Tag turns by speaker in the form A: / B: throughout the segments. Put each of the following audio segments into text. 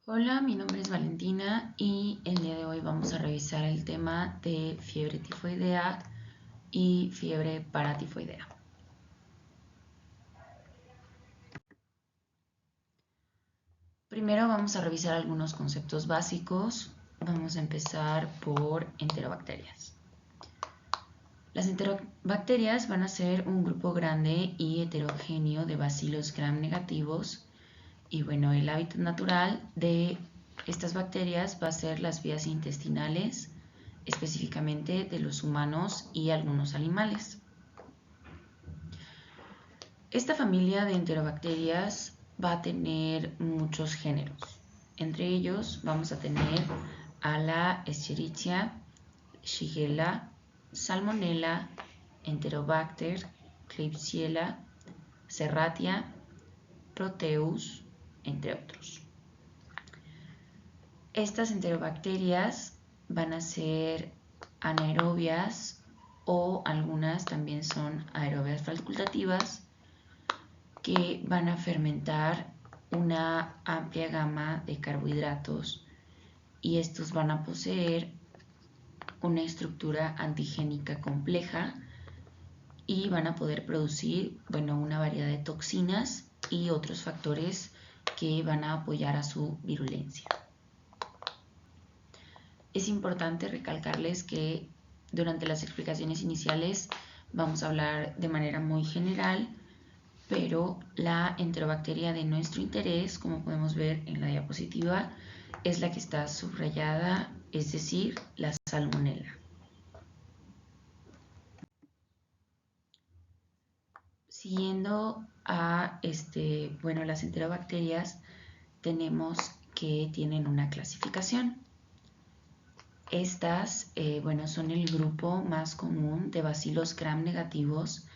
A: Hola, mi nombre es Valentina y el día de hoy vamos a revisar el tema de fiebre tifoidea y fiebre paratifoidea. Primero vamos a revisar algunos conceptos básicos. Vamos a empezar por enterobacterias. Las enterobacterias van a ser un grupo grande y heterogéneo de bacilos gram negativos y bueno, el hábitat natural de estas bacterias va a ser las vías intestinales, específicamente de los humanos y algunos animales. Esta familia de enterobacterias va a tener muchos géneros. Entre ellos vamos a tener a la Escherichia, Shigella, Salmonella, Enterobacter, Klebsiella, Serratia, Proteus, entre otros. Estas enterobacterias van a ser anaerobias o algunas también son aerobias facultativas que van a fermentar una amplia gama de carbohidratos y estos van a poseer una estructura antigénica compleja y van a poder producir una variedad de toxinas y otros factores que van a apoyar a su virulencia. Es importante recalcarles que durante las explicaciones iniciales vamos a hablar de manera muy general, pero la enterobacteria de nuestro interés, como podemos ver en la diapositiva, es la que está subrayada, es decir, la salmonella. Siguiendo a las enterobacterias, tenemos que tienen una clasificación. Estas son el grupo más común de bacilos gram negativos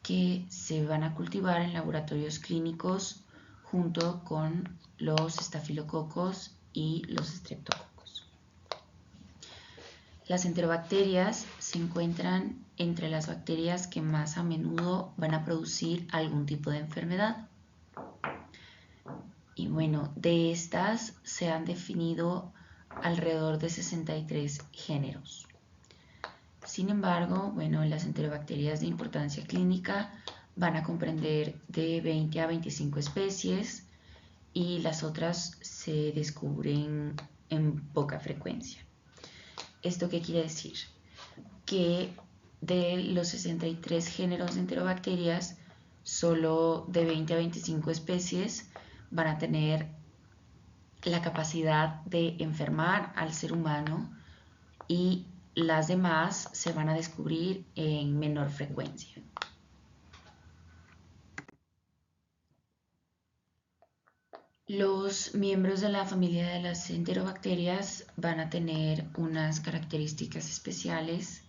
A: que se van a cultivar en laboratorios clínicos junto con los estafilococos y los estreptococos. Las enterobacterias se encuentran entre las bacterias que más a menudo van a producir algún tipo de enfermedad. Y bueno, de estas se han definido alrededor de 63 géneros. Sin embargo, las enterobacterias de importancia clínica van a comprender de 20 a 25 especies y las otras se descubren en poca frecuencia. ¿Esto qué quiere decir? Que de los 63 géneros de enterobacterias, solo de 20 a 25 especies van a tener la capacidad de enfermar al ser humano y las demás se van a descubrir en menor frecuencia. Los miembros de la familia de las enterobacterias van a tener unas características especiales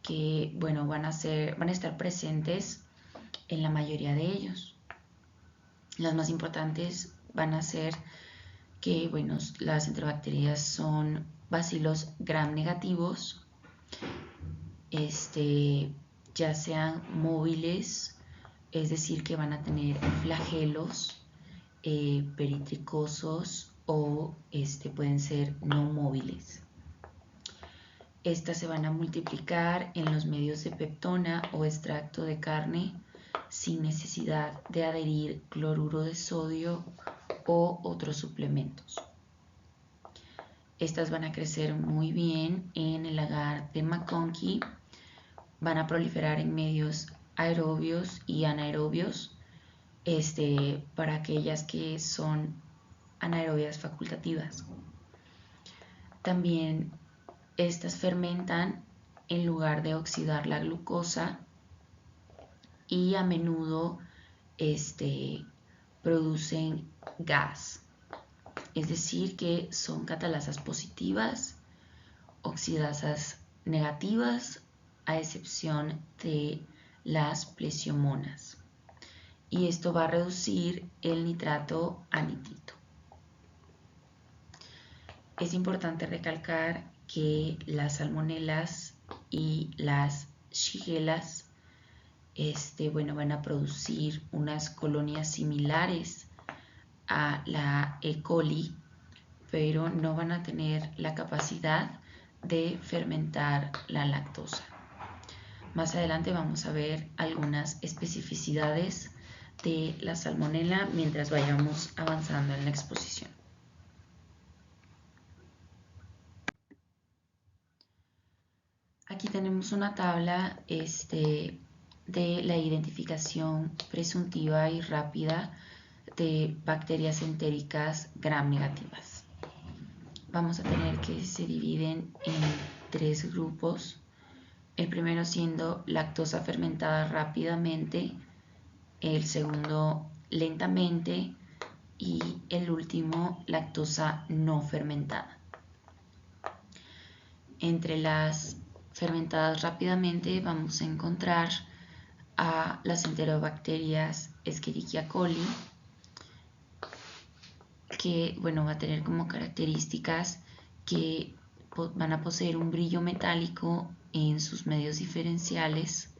A: que van a estar presentes en la mayoría de ellos. Las más importantes van a ser que las enterobacterias son bacilos gram negativos, ya sean móviles, es decir, que van a tener flagelos peritricosos o pueden ser no móviles. Estas se van a multiplicar en los medios de peptona o extracto de carne sin necesidad de adherir cloruro de sodio o otros suplementos. Estas van a crecer muy bien en el agar de McConkey, van a proliferar en medios aerobios y anaerobios, para aquellas que son anaerobias facultativas. También estas fermentan en lugar de oxidar la glucosa y a menudo producen gas. Es decir, que son catalasas positivas, oxidasas negativas, a excepción de las plesiomonas. Y esto va a reducir el nitrato a nitrito. Es importante recalcar que las salmonelas y las shigellas van a producir unas colonias similares a la E. coli, pero no van a tener la capacidad de fermentar la lactosa. Más adelante vamos a ver algunas especificidades de la salmonela mientras vayamos avanzando en la exposición. Aquí tenemos una tabla de la identificación presuntiva y rápida de bacterias entéricas gram negativas. Vamos a tener que se dividen en 3 grupos. El primero siendo lactosa fermentada rápidamente, el segundo lentamente y el último lactosa no fermentada. Entre las fermentadas rápidamente vamos a encontrar a las enterobacterias Escherichia coli, que va a tener como características que van a poseer un brillo metálico en sus medios diferenciales,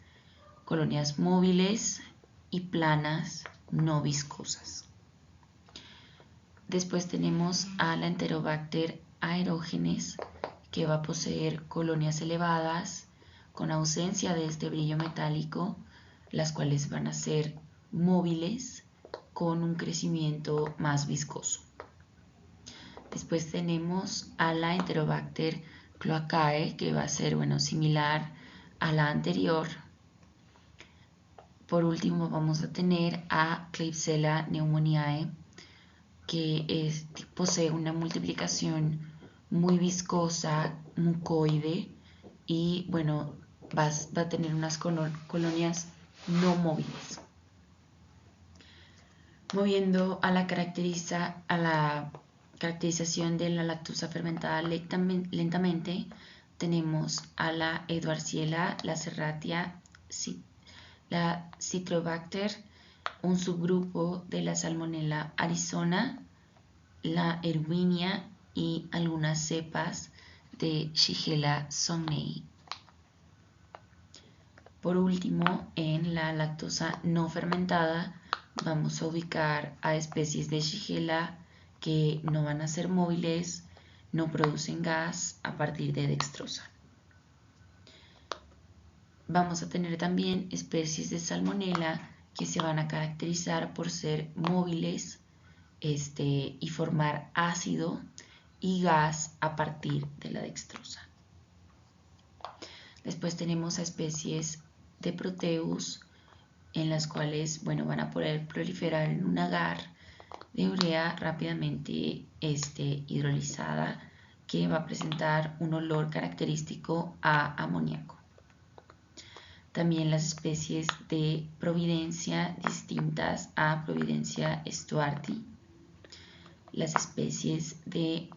A: colonias móviles y planas no viscosas. Después tenemos a la Enterobacter aerogenes, que va a poseer colonias elevadas con ausencia de este brillo metálico, las cuales van a ser móviles con un crecimiento más viscoso. Después tenemos a la Enterobacter cloacae, que va a ser similar a la anterior. Por último vamos a tener a Klebsiella pneumoniae, que posee una multiplicación muy viscosa, mucoide y va a tener unas colonias no móviles. Moviendo a la caracterización de la lactosa fermentada lentamente, tenemos a la Edwardziella, la Serratia, la Citrobacter, un subgrupo de la Salmonella arizona, la Erwinia y algunas cepas de Shigella sonnei. Por último, en la lactosa no fermentada vamos a ubicar a especies de Shigella que no van a ser móviles, no producen gas a partir de dextrosa. Vamos a tener también especies de Salmonella que se van a caracterizar por ser móviles y formar ácido y gas a partir de la dextrosa. Después tenemos a especies de Proteus en las cuales van a poder proliferar en un agar de urea rápidamente hidrolizada, que va a presentar un olor característico a amoníaco. También las especies de Providencia distintas a Providencia stuarti, las especies de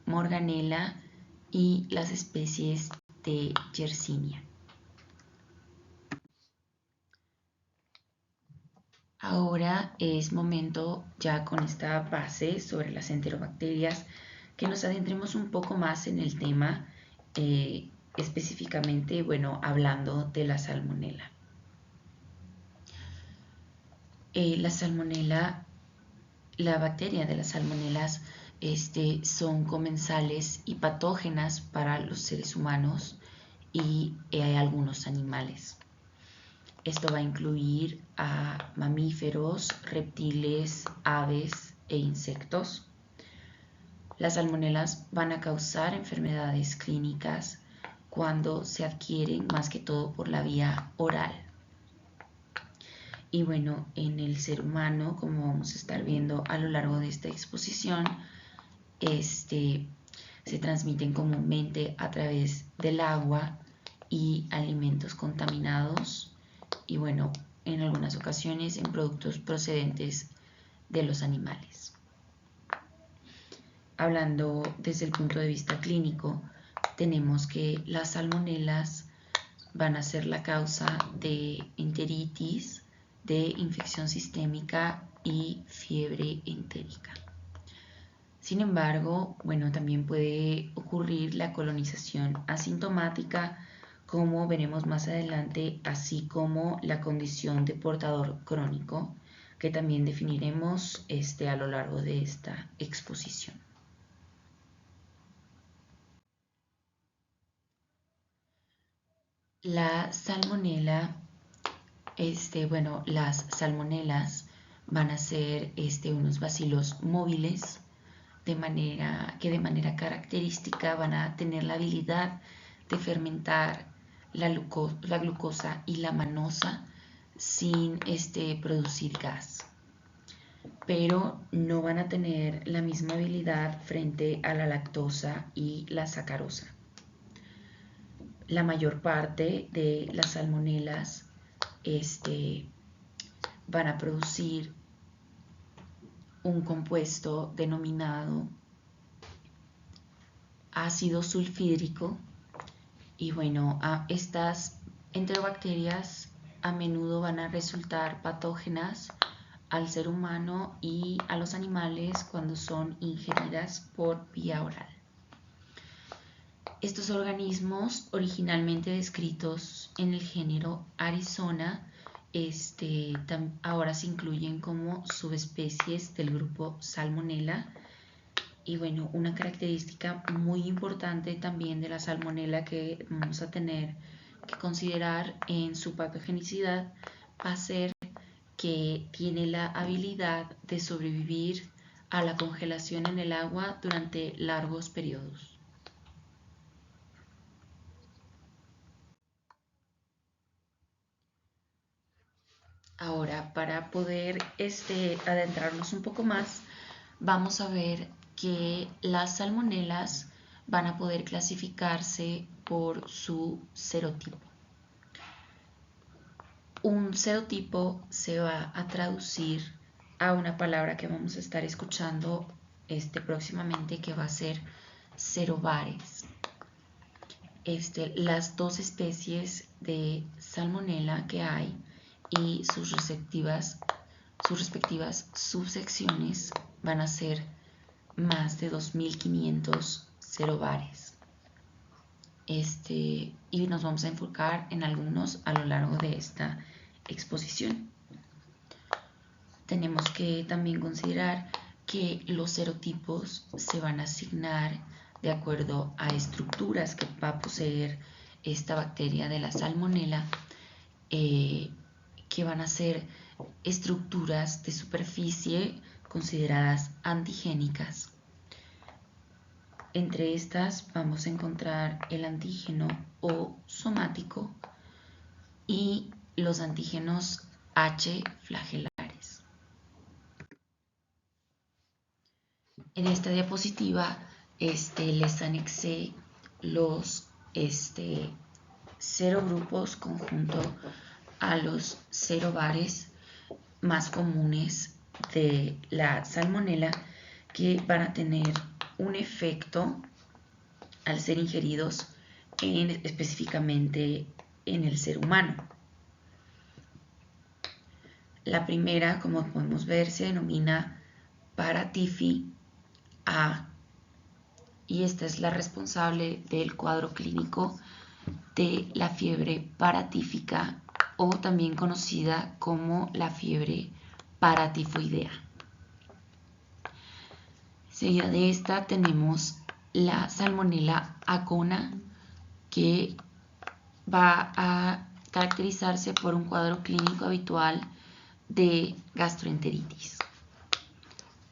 A: Morganella y las especies de Yersinia. Ahora es momento, ya con esta base sobre las enterobacterias, que nos adentremos un poco más en el tema, específicamente, hablando de la salmonela. La bacteria de las salmonelas son comensales y patógenas para los seres humanos y algunos animales. Esto va a incluir a mamíferos, reptiles, aves e insectos. Las salmonelas van a causar enfermedades clínicas cuando se adquieren más que todo por la vía oral. Y en el ser humano, como vamos a estar viendo a lo largo de esta exposición, se transmiten comúnmente a través del agua y alimentos contaminados y en algunas ocasiones en productos procedentes de los animales. Hablando desde el punto de vista clínico, tenemos que las salmonelas van a ser la causa de enteritis, de infección sistémica y fiebre entérica. Sin embargo, también puede ocurrir la colonización asintomática, como veremos más adelante, así como la condición de portador crónico, que también definiremos a lo largo de esta exposición. La salmonela, bueno, las salmonelas van a ser unos bacilos móviles de manera característica van a tener la habilidad de fermentar la glucosa y la manosa sin producir gas, pero no van a tener la misma habilidad frente a la lactosa y la sacarosa. La mayor parte de las salmonelas van a producir un compuesto denominado ácido sulfídrico y bueno, estas enterobacterias a menudo van a resultar patógenas al ser humano y a los animales cuando son ingeridas por vía oral. Estos organismos, originalmente descritos en el género Arizona, ahora se incluyen como subespecies del grupo Salmonella. Y bueno, una característica muy importante también de la salmonela que vamos a tener que considerar en su patogenicidad va a ser que tiene la habilidad de sobrevivir a la congelación en el agua durante largos periodos. Ahora, para poder adentrarnos un poco más, vamos a ver que las salmonelas van a poder clasificarse por su serotipo. Un serotipo se va a traducir a una palabra que vamos a estar escuchando próximamente, que va a ser serobares. Las dos especies de salmonela que hay y sus respectivas subsecciones van a ser más de 2500 serobares. Y nos vamos a enfocar en algunos a lo largo de esta exposición. Tenemos que también considerar que los serotipos se van a asignar de acuerdo a estructuras que va a poseer esta bacteria de la salmonela, que van a ser estructuras de superficie consideradas antigénicas. Entre estas vamos a encontrar el antígeno O somático y los antígenos H flagelares. En esta diapositiva les anexé los serogrupos conjunto a los serobares más comunes de la salmonela, que van a tener un efecto al ser ingeridos específicamente en el ser humano. La primera, como podemos ver, se denomina Paratyphi A, y esta es la responsable del cuadro clínico de la fiebre paratífica, o también conocida como la fiebre paratifoidea. Seguida de esta tenemos la salmonela acona, que va a caracterizarse por un cuadro clínico habitual de gastroenteritis.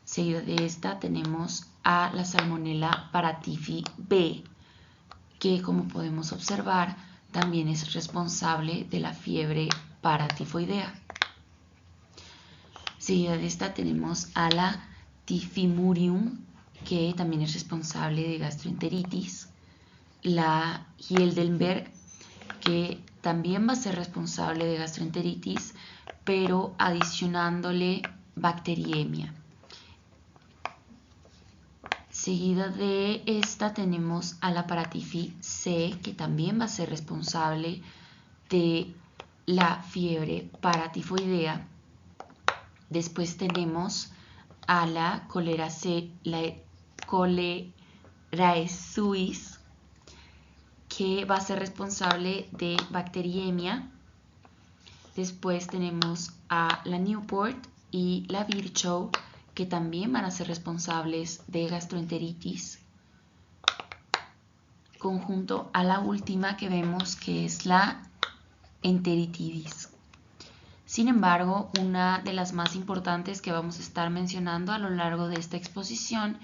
A: Seguida de esta tenemos a la salmonela paratyphi B, que como podemos observar también es responsable de la fiebre paratifoidea. Seguida de esta tenemos a la Typhimurium, que también es responsable de gastroenteritis, la Heidelberg, que también va a ser responsable de gastroenteritis, pero adicionándole bacteriemia. Seguida de esta tenemos a la Paratyphi C, que también va a ser responsable de la fiebre paratifoidea. Después tenemos a la Cholerae suis, que va a ser responsable de bacteriemia. Después tenemos a la Newport y la Virchow, que también van a ser responsables de gastroenteritis. conjunto a la última que vemos, que es la enteritidis. Sin embargo, una de las más importantes que vamos a estar mencionando a lo largo de esta exposición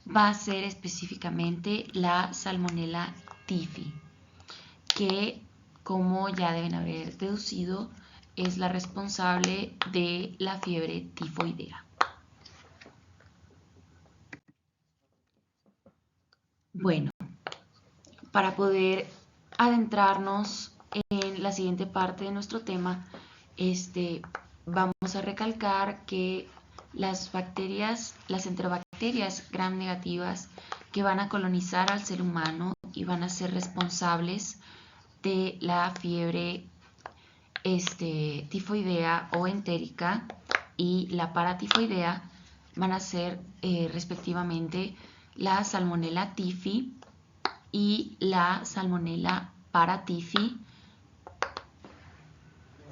A: va a ser específicamente la Salmonella typhi, que, como ya deben haber deducido, es la responsable de la fiebre tifoidea. Bueno, para poder adentrarnos en la siguiente parte de nuestro tema, vamos a recalcar que las bacterias, las enterobacterias gram negativas que van a colonizar al ser humano y van a ser responsables de la fiebre tifoidea o entérica y la paratifoidea van a ser respectivamente la Salmonella typhi y la Salmonella paratyphi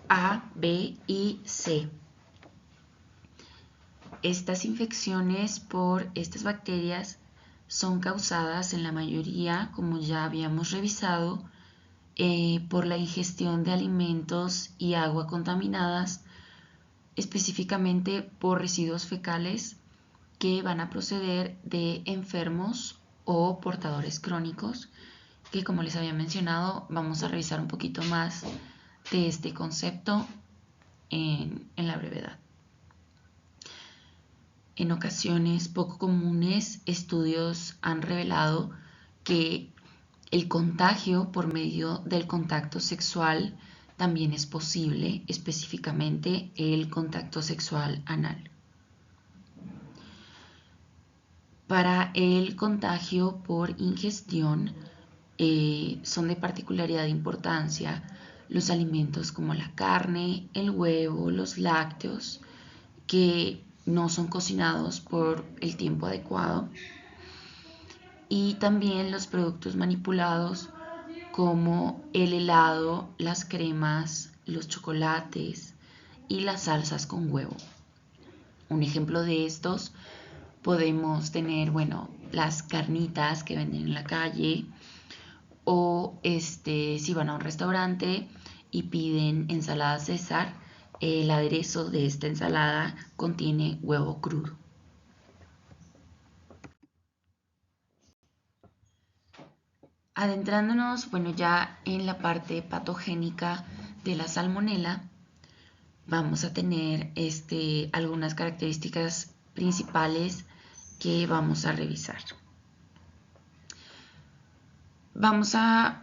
A: A, B y C. Estas infecciones por estas bacterias son causadas en la mayoría, como ya habíamos revisado, por la ingestión de alimentos y agua contaminadas, específicamente por residuos fecales que van a proceder de enfermos o portadores crónicos, que, como les había mencionado, vamos a revisar un poquito más de este concepto en la brevedad. En ocasiones poco comunes, estudios han revelado que el contagio por medio del contacto sexual también es posible, específicamente el contacto sexual anal. Para el contagio por ingestión son de particularidad importancia los alimentos como la carne, el huevo, los lácteos, que no son cocinados por el tiempo adecuado, y también los productos manipulados como el helado, las cremas, los chocolates y las salsas con huevo. Un ejemplo de estos podemos tener, las carnitas que venden en la calle, o si van a un restaurante y piden ensalada César, el aderezo de esta ensalada contiene huevo crudo. Adentrándonos, ya en la parte patogénica de la salmonela, vamos a tener algunas características principales que vamos a revisar. Vamos a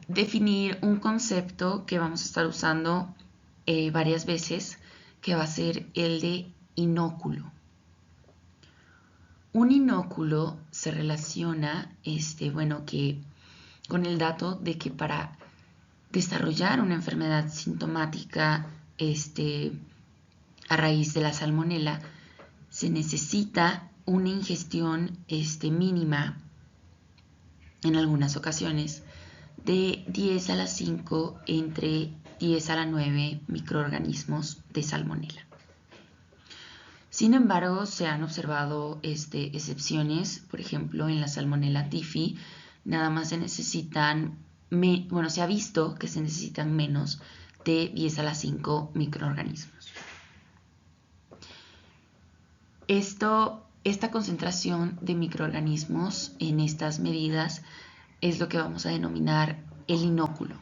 A: definir un concepto que vamos a estar usando varias veces, que va a ser el de inóculo. Un inóculo se relaciona con el dato de que para desarrollar una enfermedad sintomática a raíz de la salmonela se necesita una ingestión mínima, en algunas ocasiones, de 10 a la 5 entre 10 a la 9 microorganismos de salmonela. Sin embargo, se han observado excepciones. Por ejemplo, en la Salmonella typhi nada más se necesitan, se ha visto que se necesitan menos de 10 a la 5 microorganismos. Esta concentración de microorganismos en estas medidas es lo que vamos a denominar el inóculo.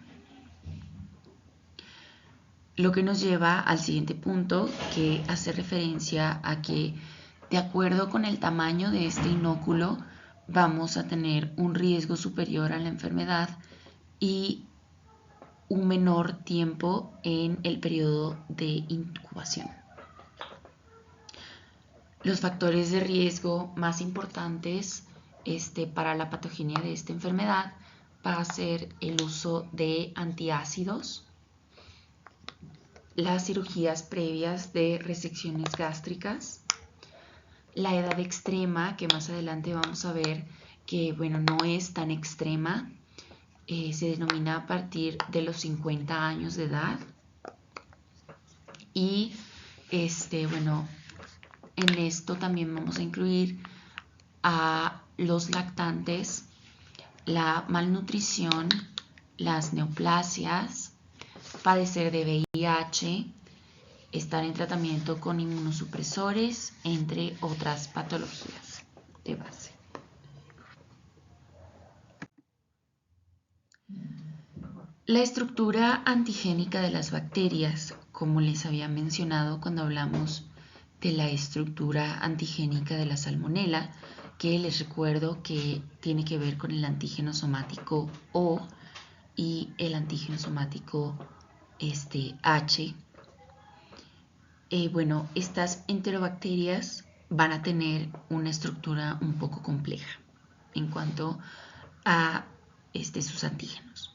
A: Lo que nos lleva al siguiente punto, que hace referencia a que, de acuerdo con el tamaño de este inóculo, vamos a tener un riesgo superior a la enfermedad y un menor tiempo en el periodo de incubación. Los factores de riesgo más importantes para la patogenia de esta enfermedad va a ser el uso de antiácidos, las cirugías previas de resecciones gástricas, la edad extrema, que más adelante vamos a ver que no es tan extrema, se denomina a partir de los 50 años de edad, y en esto también vamos a incluir a los lactantes la malnutrición, las neoplasias, padecer de VIH, estar en tratamiento con inmunosupresores, entre otras patologías de base. La estructura antigénica de las bacterias, como les había mencionado cuando hablamos de la estructura antigénica de la salmonela, que les recuerdo que tiene que ver con el antígeno somático O y el antígeno somático H. Bueno, estas enterobacterias van a tener una estructura un poco compleja en cuanto a sus antígenos.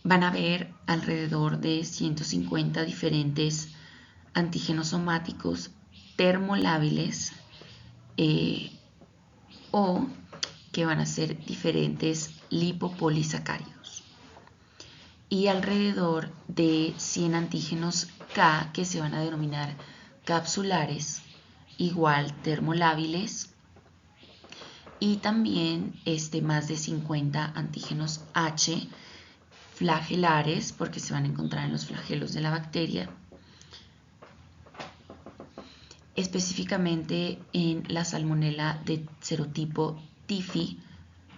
A: Van a haber alrededor de 150 diferentes antígenos somáticos termolábiles o que van a ser diferentes lipopolisacáridos y alrededor de 100 antígenos K que se van a denominar capsulares, igual termolábiles, y también más de 50 antígenos H flagelares, porque se van a encontrar en los flagelos de la bacteria, específicamente en la salmonela de serotipo TIFI.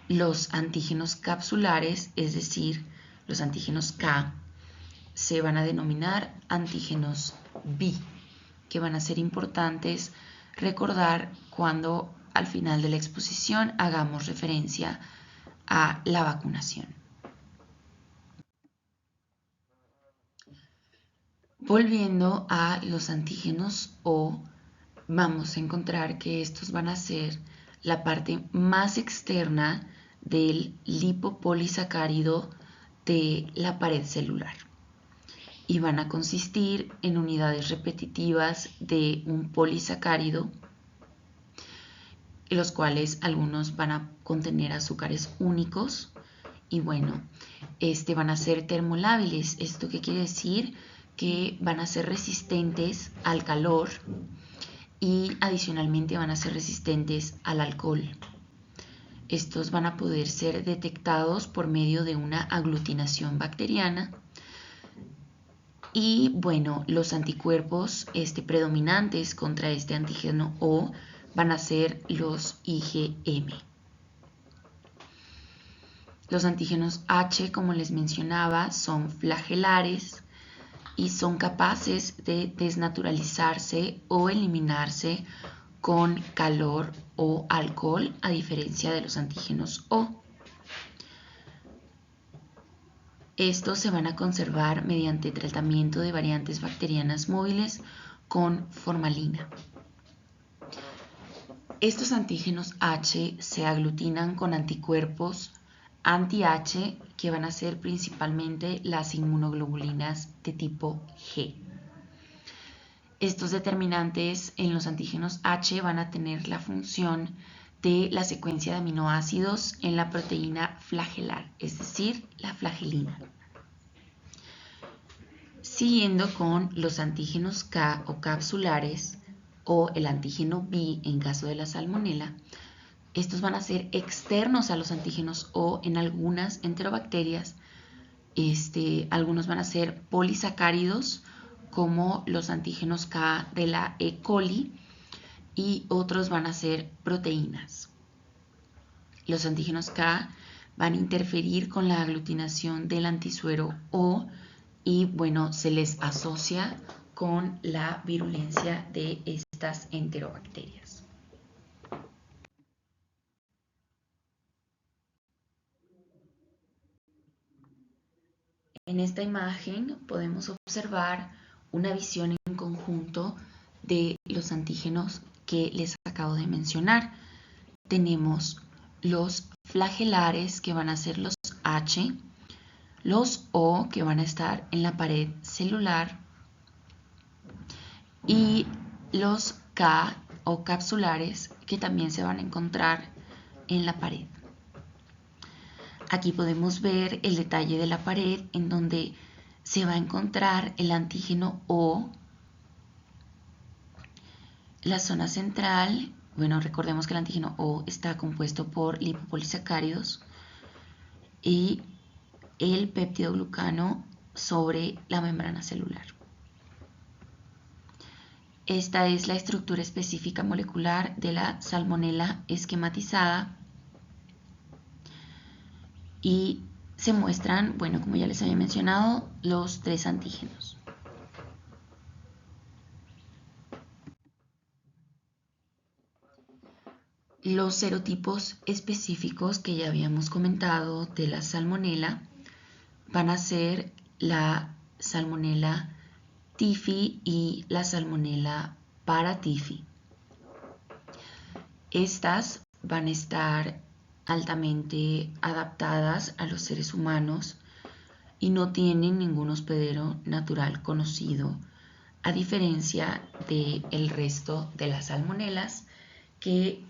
A: Los antígenos capsulares, es decir, los antígenos K, se van a denominar antígenos B, que van a ser importantes recordar cuando al final de la exposición hagamos referencia a la vacunación. Volviendo a los antígenos O, vamos a encontrar que estos van a ser la parte más externa del lipopolisacárido de la pared celular y van a consistir en unidades repetitivas de un polisacárido, los cuales algunos van a contener azúcares únicos y bueno, van a ser termolábiles. ¿Esto qué quiere decir? Que van a ser resistentes al calor y adicionalmente van a ser resistentes al alcohol. Estos van a poder ser detectados por medio de una aglutinación bacteriana y bueno, los anticuerpos predominantes contra este antígeno O van a ser los IgM. Los antígenos H, como les mencionaba, son flagelares y son capaces de desnaturalizarse o eliminarse con calor o alcohol, a diferencia de los antígenos O. Estos se van a conservar mediante tratamiento de variantes bacterianas móviles con formalina. Estos antígenos H se aglutinan con anticuerpos anti-H, que van a ser principalmente las inmunoglobulinas de tipo G. Estos determinantes en los antígenos H van a tener la función de la secuencia de aminoácidos en la proteína flagelar, es decir, la flagelina. Siguiendo con los antígenos K o capsulares o el antígeno B en caso de la salmonela, estos van a ser externos a los antígenos O en algunas enterobacterias. Algunos van a ser polisacáridos como los antígenos K de la E. coli y otros van a ser proteínas. Los antígenos K van a interferir con la aglutinación del antisuero O y bueno, se les asocia con la virulencia de estas enterobacterias. En esta imagen podemos observar una visión en conjunto de los antígenos que les acabo de mencionar. Tenemos los flagelares, que van a ser los H, los O, que van a estar en la pared celular, y los K o capsulares, que también se van a encontrar en la pared. Aquí podemos ver el detalle de la pared en donde se va a encontrar el antígeno O. La zona central bueno, recordemos que el antígeno O está compuesto por lipopolisacáridos y el peptidoglucano sobre la membrana celular. Esta es la estructura específica molecular de la salmonela esquematizada y se muestran, bueno, como ya les había mencionado, los 3 antígenos. Los serotipos específicos que ya habíamos comentado de la salmonela van a ser la salmonela typhi y la salmonela paratyphi. Estas van a estar altamente adaptadas a los seres humanos y no tienen ningún hospedero natural conocido, a diferencia del resto de las salmonelas que,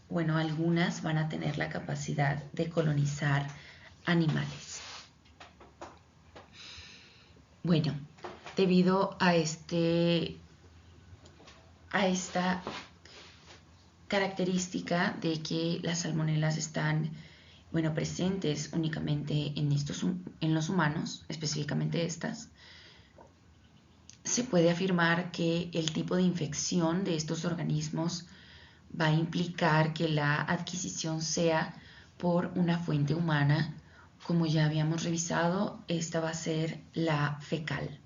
A: bueno, algunas van a tener la capacidad de colonizar animales. Bueno, debido a esta característica de que las salmonelas están, bueno, presentes únicamente en los humanos, específicamente estas, se puede afirmar que el tipo de infección de estos organismos va a implicar que la adquisición sea por una fuente humana. Como ya habíamos revisado, esta va a ser la fecal.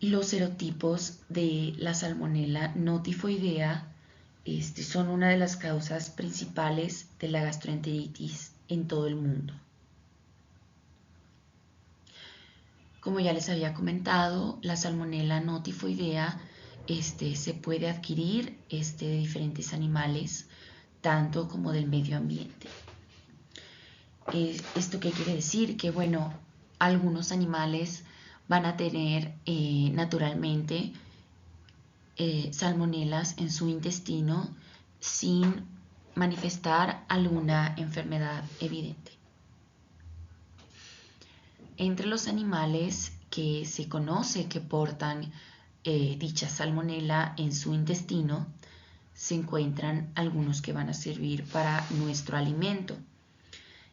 A: Los serotipos de la salmonela no tifoidea son una de las causas principales de la gastroenteritis en todo el mundo. Como ya les había comentado, la salmonela no tifoidea se puede adquirir de diferentes animales, tanto como del medio ambiente. ¿Esto qué quiere decir? Que, bueno, algunos animales van a tener naturalmente salmonelas en su intestino sin manifestar alguna enfermedad evidente. Entre los animales que se conoce que portan dicha salmonela en su intestino, se encuentran algunos que van a servir para nuestro alimento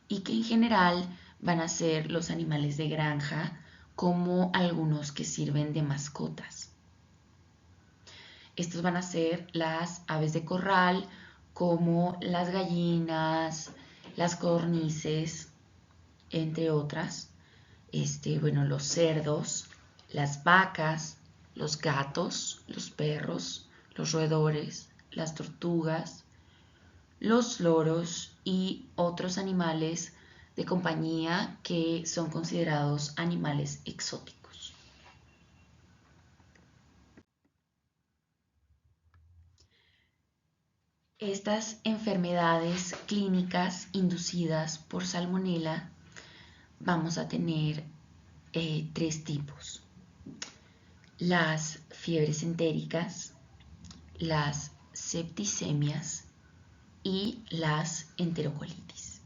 A: y que en general van a ser los animales de granja, como algunos que sirven de mascotas. Estos van a ser las aves de corral, como las gallinas, las codornices, entre otras. Bueno, los cerdos, las vacas, los gatos, los perros, los roedores, las tortugas, los loros y otros animales de compañía que son considerados animales exóticos. Estas enfermedades clínicas inducidas por salmonela vamos a tener 3 tipos: las fiebres entéricas, las septicemias y las enterocolitis.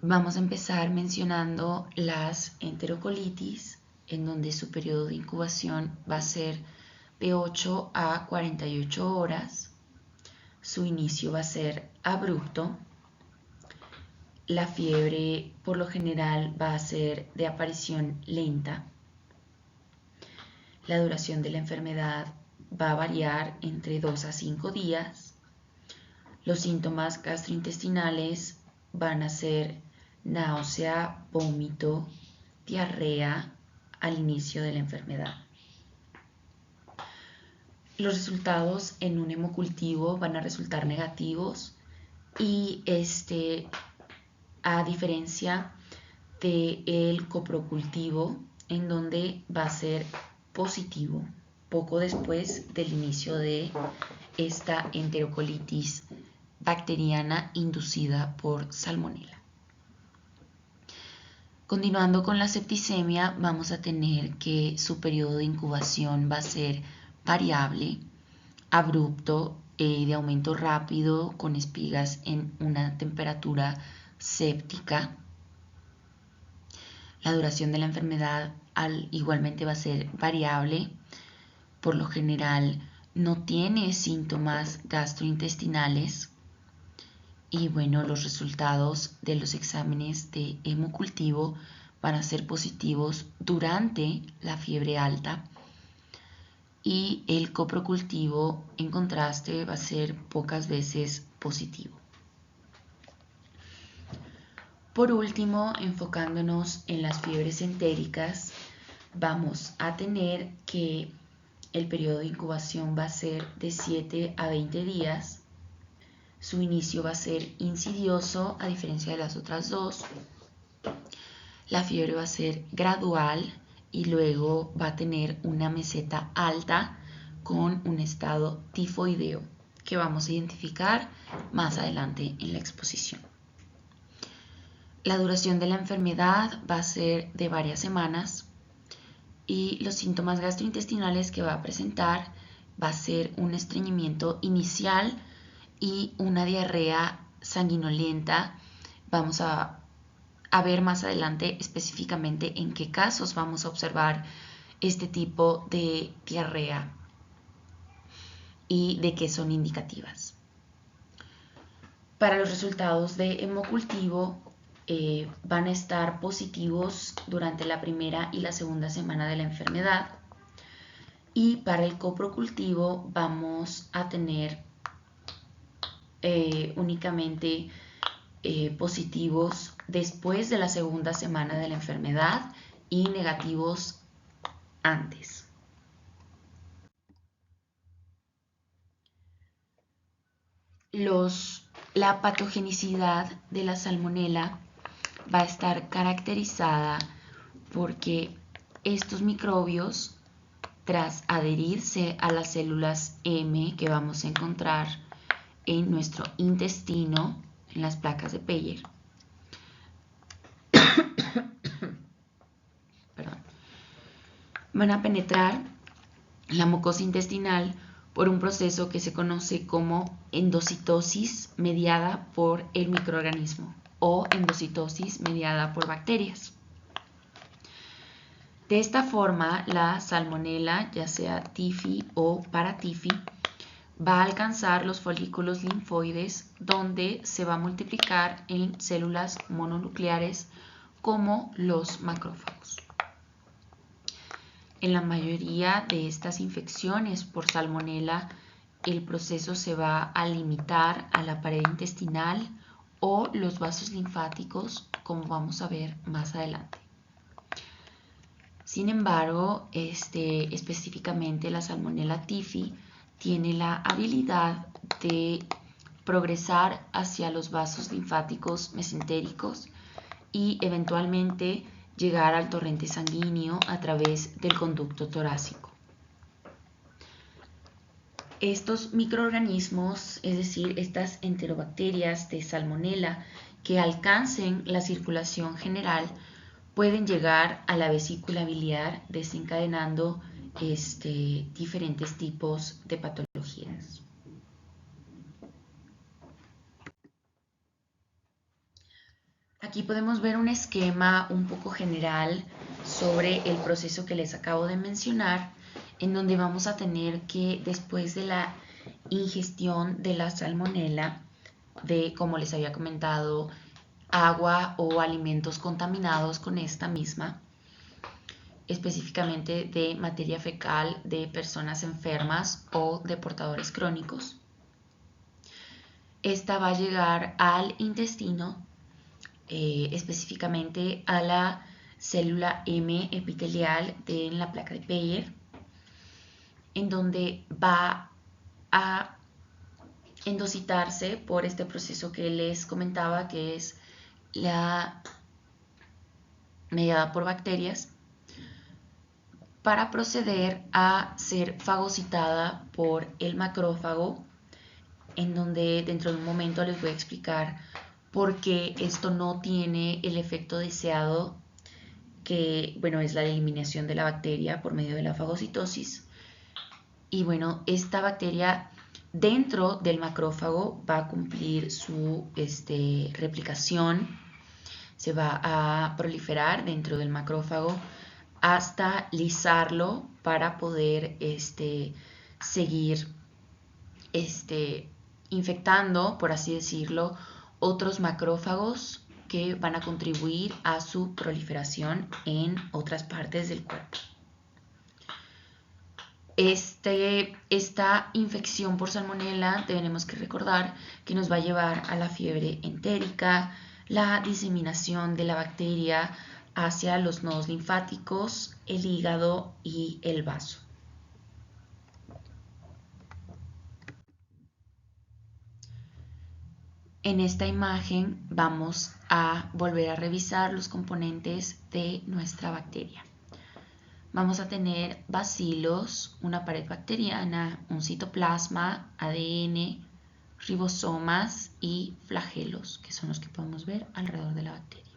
A: Vamos a empezar mencionando las enterocolitis, en donde su periodo de incubación va a ser de 8 a 48 horas. Su inicio va a ser abrupto. La fiebre por lo general va a ser de aparición lenta. La duración de la enfermedad va a variar entre 2 a 5 días. Los síntomas gastrointestinales van a ser náusea, vómito, diarrea al inicio de la enfermedad. Los resultados en un hemocultivo van a resultar negativos y a diferencia del coprocultivo, en donde va a ser positivo poco después del inicio de esta enterocolitis bacteriana inducida por salmonela. Continuando con la septicemia, vamos a tener que su periodo de incubación va a ser variable, abrupto, de aumento rápido, con espigas en una temperatura séptica. La duración de la enfermedad igualmente va a ser variable, por lo general no tiene síntomas gastrointestinales y bueno, los resultados de los exámenes de hemocultivo van a ser positivos durante la fiebre alta y el coprocultivo en contraste va a ser pocas veces positivo. Por último, enfocándonos en las fiebres entéricas, vamos a tener que el periodo de incubación va a ser de 7 a 20 días. Su inicio va a ser insidioso, a diferencia de las otras dos. La fiebre va a ser gradual y luego va a tener una meseta alta con un estado tifoideo que vamos a identificar más adelante en la exposición. La duración de la enfermedad va a ser de varias semanas y los síntomas gastrointestinales que va a presentar va a ser un estreñimiento inicial y una diarrea sanguinolenta. Vamos a ver más adelante específicamente en qué casos vamos a observar este tipo de diarrea y de qué son indicativas. Para los resultados de hemocultivo van a estar positivos durante la primera y la segunda semana de la enfermedad, y para el coprocultivo vamos a tener únicamente positivos después de la segunda semana de la enfermedad y negativos antes. La patogenicidad de la salmonela va a estar caracterizada porque estos microbios, tras adherirse a las células M que vamos a encontrar en nuestro intestino, en las placas de Peyer, van a penetrar la mucosa intestinal por un proceso que se conoce como endocitosis mediada por el microorganismo o endocitosis mediada por bacterias. De esta forma, la salmonela, ya sea TIFI o para-TIFI, va a alcanzar los folículos linfoides, donde se va a multiplicar en células mononucleares como los macrófagos. En la mayoría de estas infecciones por salmonela, el proceso se va a limitar a la pared intestinal o los vasos linfáticos, como vamos a ver más adelante. Sin embargo, específicamente la salmonela TIFI tiene la habilidad de progresar hacia los vasos linfáticos mesentéricos y eventualmente llegar al torrente sanguíneo a través del conducto torácico. Estos microorganismos, es decir, estas enterobacterias de salmonela que alcancen la circulación general, pueden llegar a la vesícula biliar desencadenando diferentes tipos de patologías. Aquí podemos ver un esquema un poco general sobre el proceso que les acabo de mencionar, en donde vamos a tener que después de la ingestión de la salmonela, de, como les había comentado, agua o alimentos contaminados con esta misma, específicamente de materia fecal de personas enfermas o de portadores crónicos. Esta va a llegar al intestino, específicamente a la célula M epitelial en la placa de Peyer, en donde va a endocitarse por este proceso que les comentaba, que es la mediada por bacterias, para proceder a ser fagocitada por el macrófago, en donde dentro de un momento les voy a explicar por qué esto no tiene el efecto deseado, que bueno, es la eliminación de la bacteria por medio de la fagocitosis. Y bueno, esta bacteria dentro del macrófago va a cumplir su replicación, se va a proliferar dentro del macrófago hasta lisarlo para poder seguir infectando, por así decirlo, otros macrófagos que van a contribuir a su proliferación en otras partes del cuerpo. Esta infección por salmonela tenemos que recordar que nos va a llevar a la fiebre entérica, la diseminación de la bacteria hacia los nodos linfáticos, el hígado y el vaso. En esta imagen vamos a volver a revisar los componentes de nuestra bacteria. Vamos a tener bacilos, una pared bacteriana, un citoplasma, ADN, ribosomas y flagelos, que son los que podemos ver alrededor de la bacteria.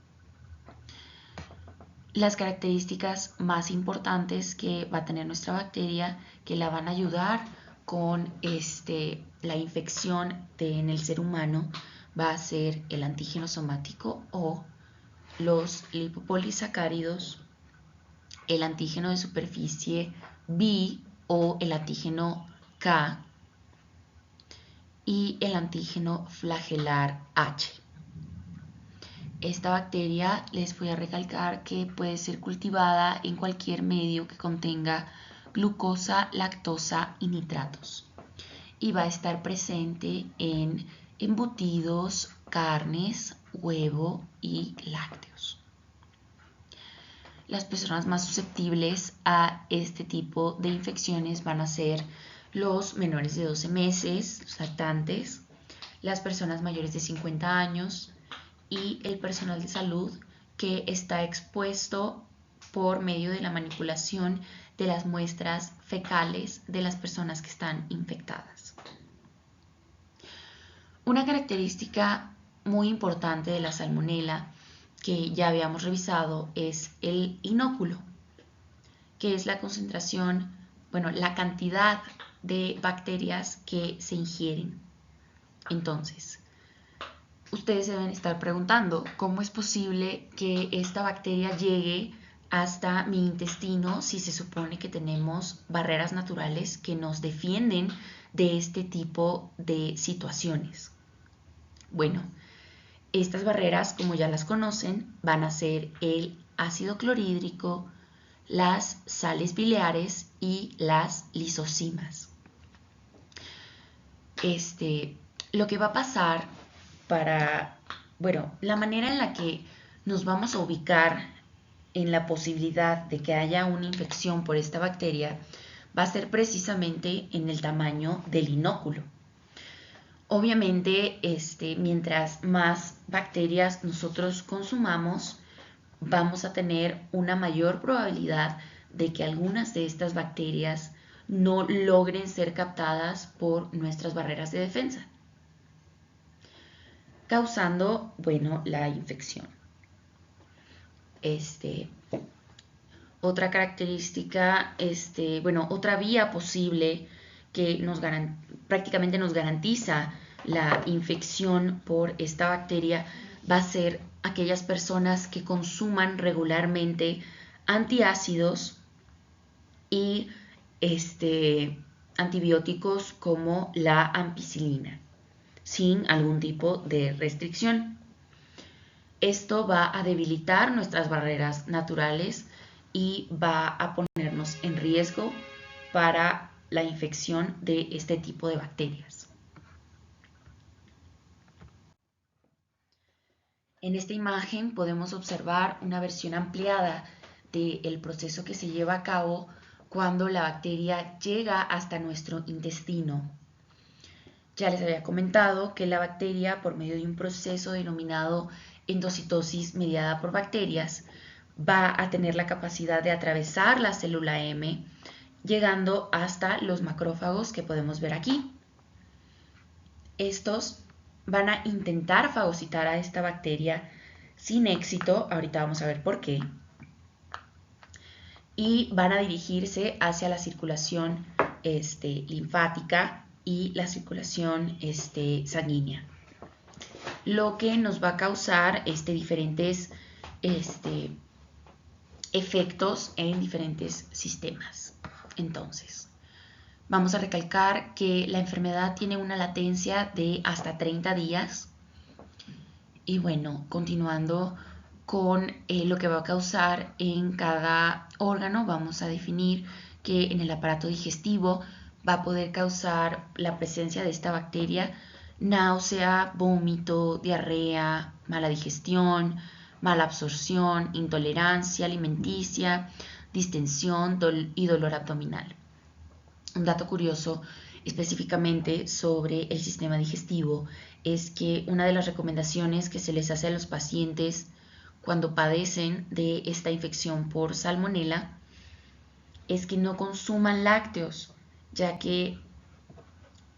A: Las características más importantes que va a tener nuestra bacteria, que la van a ayudar con la infección en el ser humano, va a ser el antígeno somático o los lipopolisacáridos, el antígeno de superficie B o el antígeno K y el antígeno flagelar H. Esta bacteria, les voy a recalcar que puede ser cultivada en cualquier medio que contenga glucosa, lactosa y nitratos. Y va a estar presente en embutidos, carnes, huevo y lácteos. Las personas más susceptibles a este tipo de infecciones van a ser los menores de 12 meses, los lactantes, las personas mayores de 50 años y el personal de salud que está expuesto por medio de la manipulación de las muestras fecales de las personas que están infectadas. Una característica muy importante de la salmonela que ya habíamos revisado es el inóculo, que es la concentración, la cantidad de bacterias que se ingieren. Entonces, ustedes se deben estar preguntando, ¿cómo es posible que esta bacteria llegue hasta mi intestino si se supone que tenemos barreras naturales que nos defienden de este tipo de situaciones? Bueno, estas barreras, como ya las conocen, van a ser el ácido clorhídrico, las sales biliares y las lisocimas. Lo que va a pasar la manera en la que nos vamos a ubicar en la posibilidad de que haya una infección por esta bacteria va a ser precisamente en el tamaño del inóculo. Obviamente, mientras más bacterias nosotros consumamos, vamos a tener una mayor probabilidad de que algunas de estas bacterias no logren ser captadas por nuestras barreras de defensa, causando, la infección. Otra característica, otra vía posible que prácticamente nos garantiza la infección por esta bacteria va a ser aquellas personas que consuman regularmente antiácidos y antibióticos como la ampicilina, sin algún tipo de restricción. Esto va a debilitar nuestras barreras naturales y va a ponernos en riesgo para la infección de este tipo de bacterias. En esta imagen podemos observar una versión ampliada del proceso que se lleva a cabo cuando la bacteria llega hasta nuestro intestino. Ya les había comentado que la bacteria, por medio de un proceso denominado endocitosis mediada por bacterias, va a tener la capacidad de atravesar la célula M, llegando hasta los macrófagos que podemos ver aquí. Estos van a intentar fagocitar a esta bacteria sin éxito, ahorita vamos a ver por qué, y van a dirigirse hacia la circulación linfática y la circulación sanguínea, lo que nos va a causar diferentes efectos en diferentes sistemas. Entonces, Vamos a recalcar que la enfermedad tiene una latencia de hasta 30 días. Y bueno, continuando con lo que va a causar en cada órgano, vamos a definir que en el aparato digestivo va a poder causar la presencia de esta bacteria náusea, vómito, diarrea, mala digestión, mala absorción, intolerancia alimenticia, distensión y dolor abdominal. Un dato curioso específicamente sobre el sistema digestivo es que una de las recomendaciones que se les hace a los pacientes cuando padecen de esta infección por salmonela es que no consuman lácteos, ya que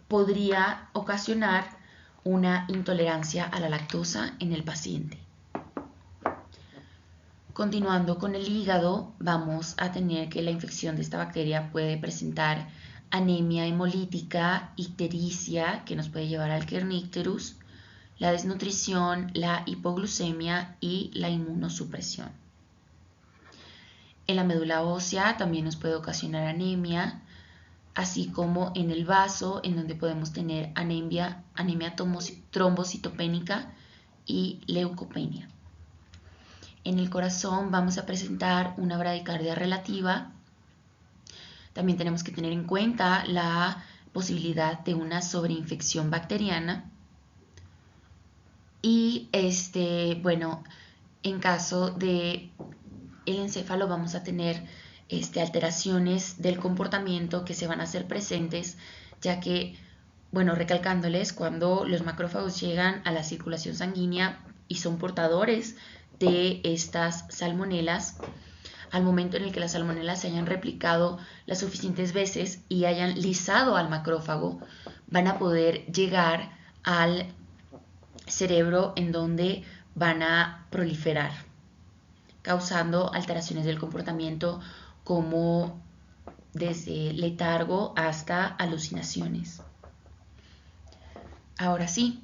A: podría ocasionar una intolerancia a la lactosa en el paciente. Continuando con el hígado, vamos a tener que la infección de esta bacteria puede presentar anemia hemolítica, ictericia, que nos puede llevar al kernicterus, la desnutrición, la hipoglucemia y la inmunosupresión. En la médula ósea también nos puede ocasionar anemia, así como en el vaso, en donde podemos tener anemia trombocitopénica y leucopenia. En el corazón vamos a presentar una bradicardia relativa. También tenemos que tener en cuenta la posibilidad de una sobreinfección bacteriana. Y bueno, en caso de el encéfalo vamos a tener alteraciones del comportamiento que se van a hacer presentes, ya que, bueno, recalcándoles, cuando los macrófagos llegan a la circulación sanguínea y son portadores de estas salmonelas, al momento en el que las salmonelas se hayan replicado las suficientes veces y hayan lisado al macrófago, van a poder llegar al cerebro en donde van a proliferar, causando alteraciones del comportamiento como desde letargo hasta alucinaciones. Ahora sí,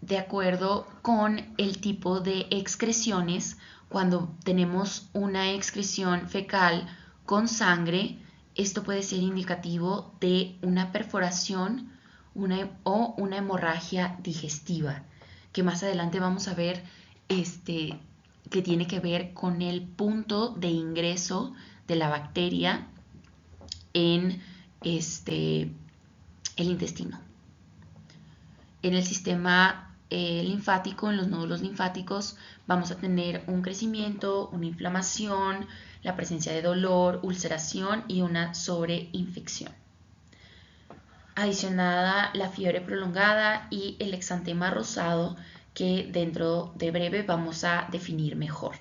A: de acuerdo con el tipo de excreciones, cuando tenemos una excreción fecal con sangre, esto puede ser indicativo de una perforación o una hemorragia digestiva, que más adelante vamos a ver que tiene que ver con el punto de ingreso de la bacteria en el intestino. En el sistema linfático, en los nódulos linfáticos, vamos a tener un crecimiento, una inflamación, la presencia de dolor, ulceración y una sobreinfección. Adicionada la fiebre prolongada y el exantema rosado, que dentro de breve vamos a definir mejor.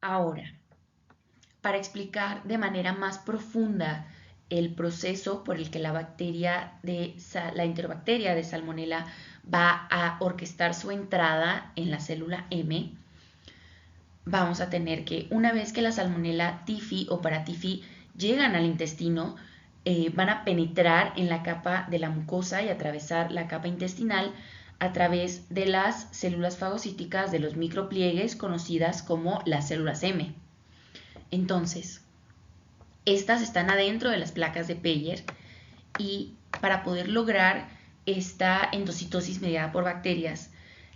A: Ahora, para explicar de manera más profunda el proceso por el que la enterobacteria de Salmonella va a orquestar su entrada en la célula M, vamos a tener que una vez que la Salmonella typhi o paratyphi llegan al intestino, van a penetrar en la capa de la mucosa y atravesar la capa intestinal a través de las células fagocíticas de los micropliegues conocidas como las células M. Entonces, estas están adentro de las placas de Peyer y para poder lograr esta endocitosis mediada por bacterias,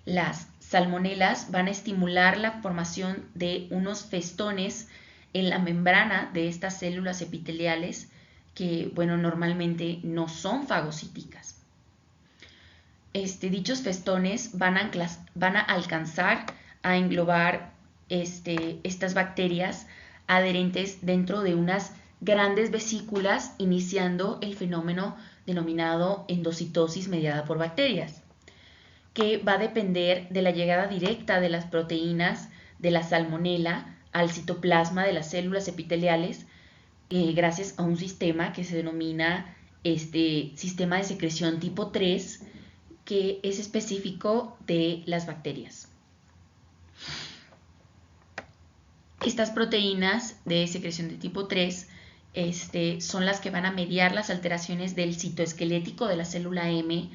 A: las salmonelas van a estimular la formación de unos festones en la membrana de estas células epiteliales que, bueno, normalmente no son fagocíticas. Dichos festones van a alcanzar a englobar estas bacterias adherentes dentro de unas grandes vesículas, iniciando el fenómeno denominado endocitosis mediada por bacterias, que va a depender de la llegada directa de las proteínas de la salmonela al citoplasma de las células epiteliales, gracias a un sistema que se denomina sistema de secreción tipo 3, que es específico de las bacterias. Estas proteínas de secreción de tipo 3 son las que van a mediar las alteraciones del citoesquelético de la célula M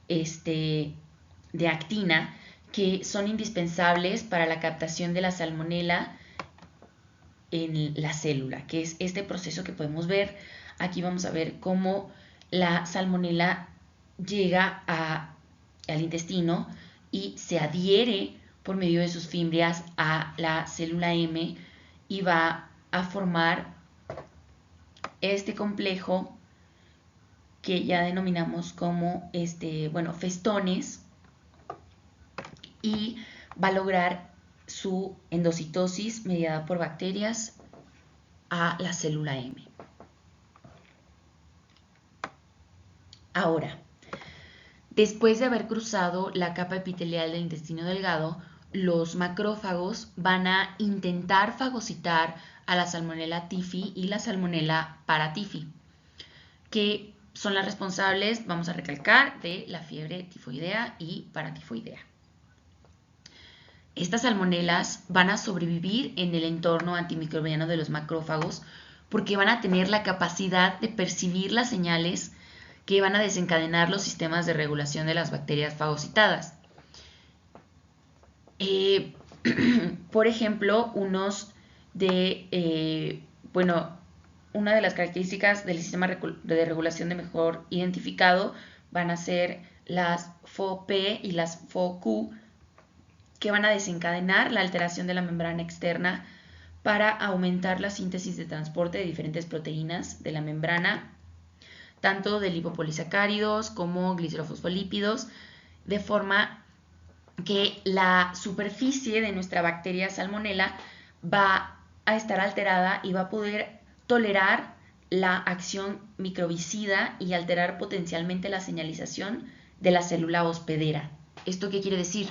A: de actina, que son indispensables para la captación de la salmonela en la célula, que es este proceso que podemos ver. Aquí vamos a ver cómo la salmonela llega al intestino y se adhiere por medio de sus fimbrias a la célula M y va a formar este complejo que ya denominamos como festones, y va a lograr su endocitosis mediada por bacterias a la célula M. Ahora, después de haber cruzado la capa epitelial del intestino delgado, los macrófagos van a intentar fagocitar a la Salmonella typhi y la Salmonella paratyphi, que son las responsables, vamos a recalcar, de la fiebre tifoidea y paratifoidea. Estas salmonelas van a sobrevivir en el entorno antimicrobiano de los macrófagos porque van a tener la capacidad de percibir las señales que van a desencadenar los sistemas de regulación de las bacterias fagocitadas. Por ejemplo, una de las características del sistema de regulación de mejor identificado van a ser las FOP y las FOQ, que van a desencadenar la alteración de la membrana externa para aumentar la síntesis de transporte de diferentes proteínas de la membrana, tanto de lipopolisacáridos como glicerofosfolípidos, de forma que la superficie de nuestra bacteria Salmonella va a estar alterada y va a poder tolerar la acción microbicida y alterar potencialmente la señalización de la célula hospedera. ¿Esto qué quiere decir?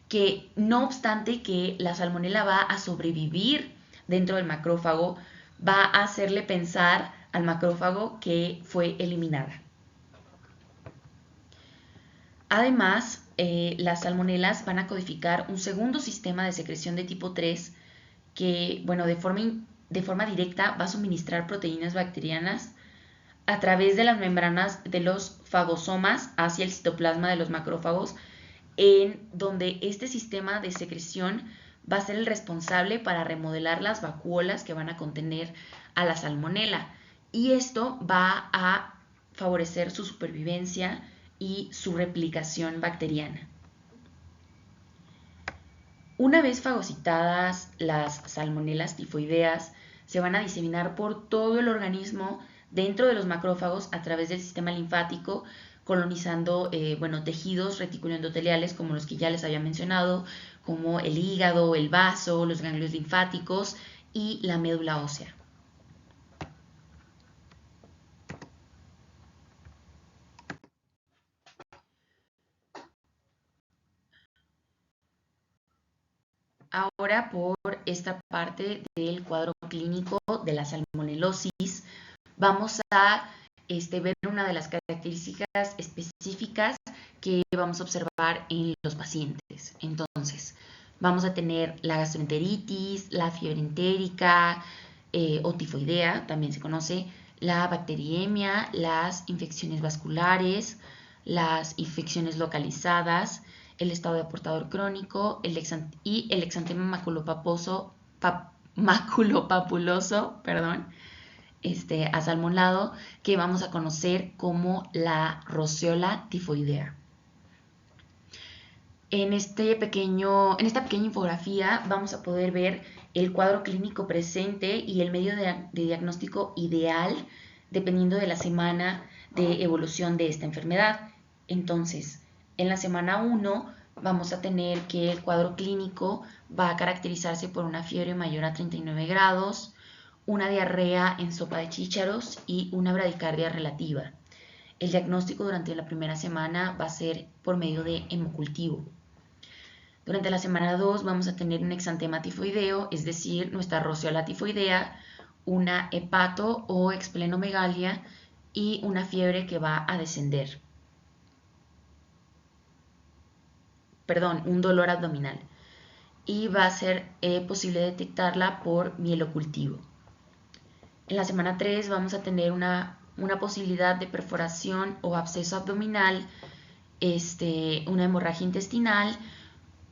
A: Que no obstante que la salmonela va a sobrevivir dentro del macrófago, va a hacerle pensar al macrófago que fue eliminada. Además, las salmonelas van a codificar un segundo sistema de secreción de tipo 3 que, de forma directa va a suministrar proteínas bacterianas a través de las membranas de los fagosomas hacia el citoplasma de los macrófagos, en donde este sistema de secreción va a ser el responsable para remodelar las vacuolas que van a contener a la salmonela, y esto va a favorecer su supervivencia y su replicación bacteriana. Una vez fagocitadas, las salmonelas tifoideas se van a diseminar por todo el organismo dentro de los macrófagos a través del sistema linfático, colonizando tejidos reticuloendoteliales como los que ya les había mencionado, como el hígado, el vaso, los ganglios linfáticos y la médula ósea. Ahora, por esta parte del cuadro clínico de la salmonelosis, vamos a ver una de las características específicas que vamos a observar en los pacientes. Entonces, vamos a tener la gastroenteritis, la fiebre entérica o tifoidea, también se conoce, la bacteriemia, las infecciones vasculares, las infecciones localizadas, el estado de portador crónico y el exantema maculopapuloso, asalmonado, que vamos a conocer como la roceola tifoidea. En esta pequeña infografía vamos a poder ver el cuadro clínico presente y el medio de diagnóstico ideal dependiendo de la semana de evolución de esta enfermedad. Entonces, en la semana 1 vamos a tener que el cuadro clínico va a caracterizarse por una fiebre mayor a 39 grados, una diarrea en sopa de chícharos y una bradicardia relativa. El diagnóstico durante la primera semana va a ser por medio de hemocultivo. Durante la semana 2 vamos a tener un exantema tifoideo, es decir, nuestra roceola tifoidea, una hepato o esplenomegalia y una fiebre que va a descender. Un dolor abdominal. Y va a ser posible detectarla por mielocultivo. En la semana 3 vamos a tener una posibilidad de perforación o absceso abdominal, una hemorragia intestinal,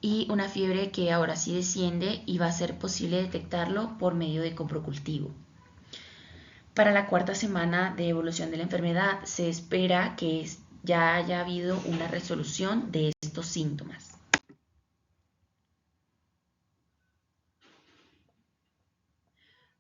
A: y una fiebre que ahora sí desciende y va a ser posible detectarlo por medio de coprocultivo. Para la cuarta semana de evolución de la enfermedad se espera que ya haya habido una resolución de estos síntomas.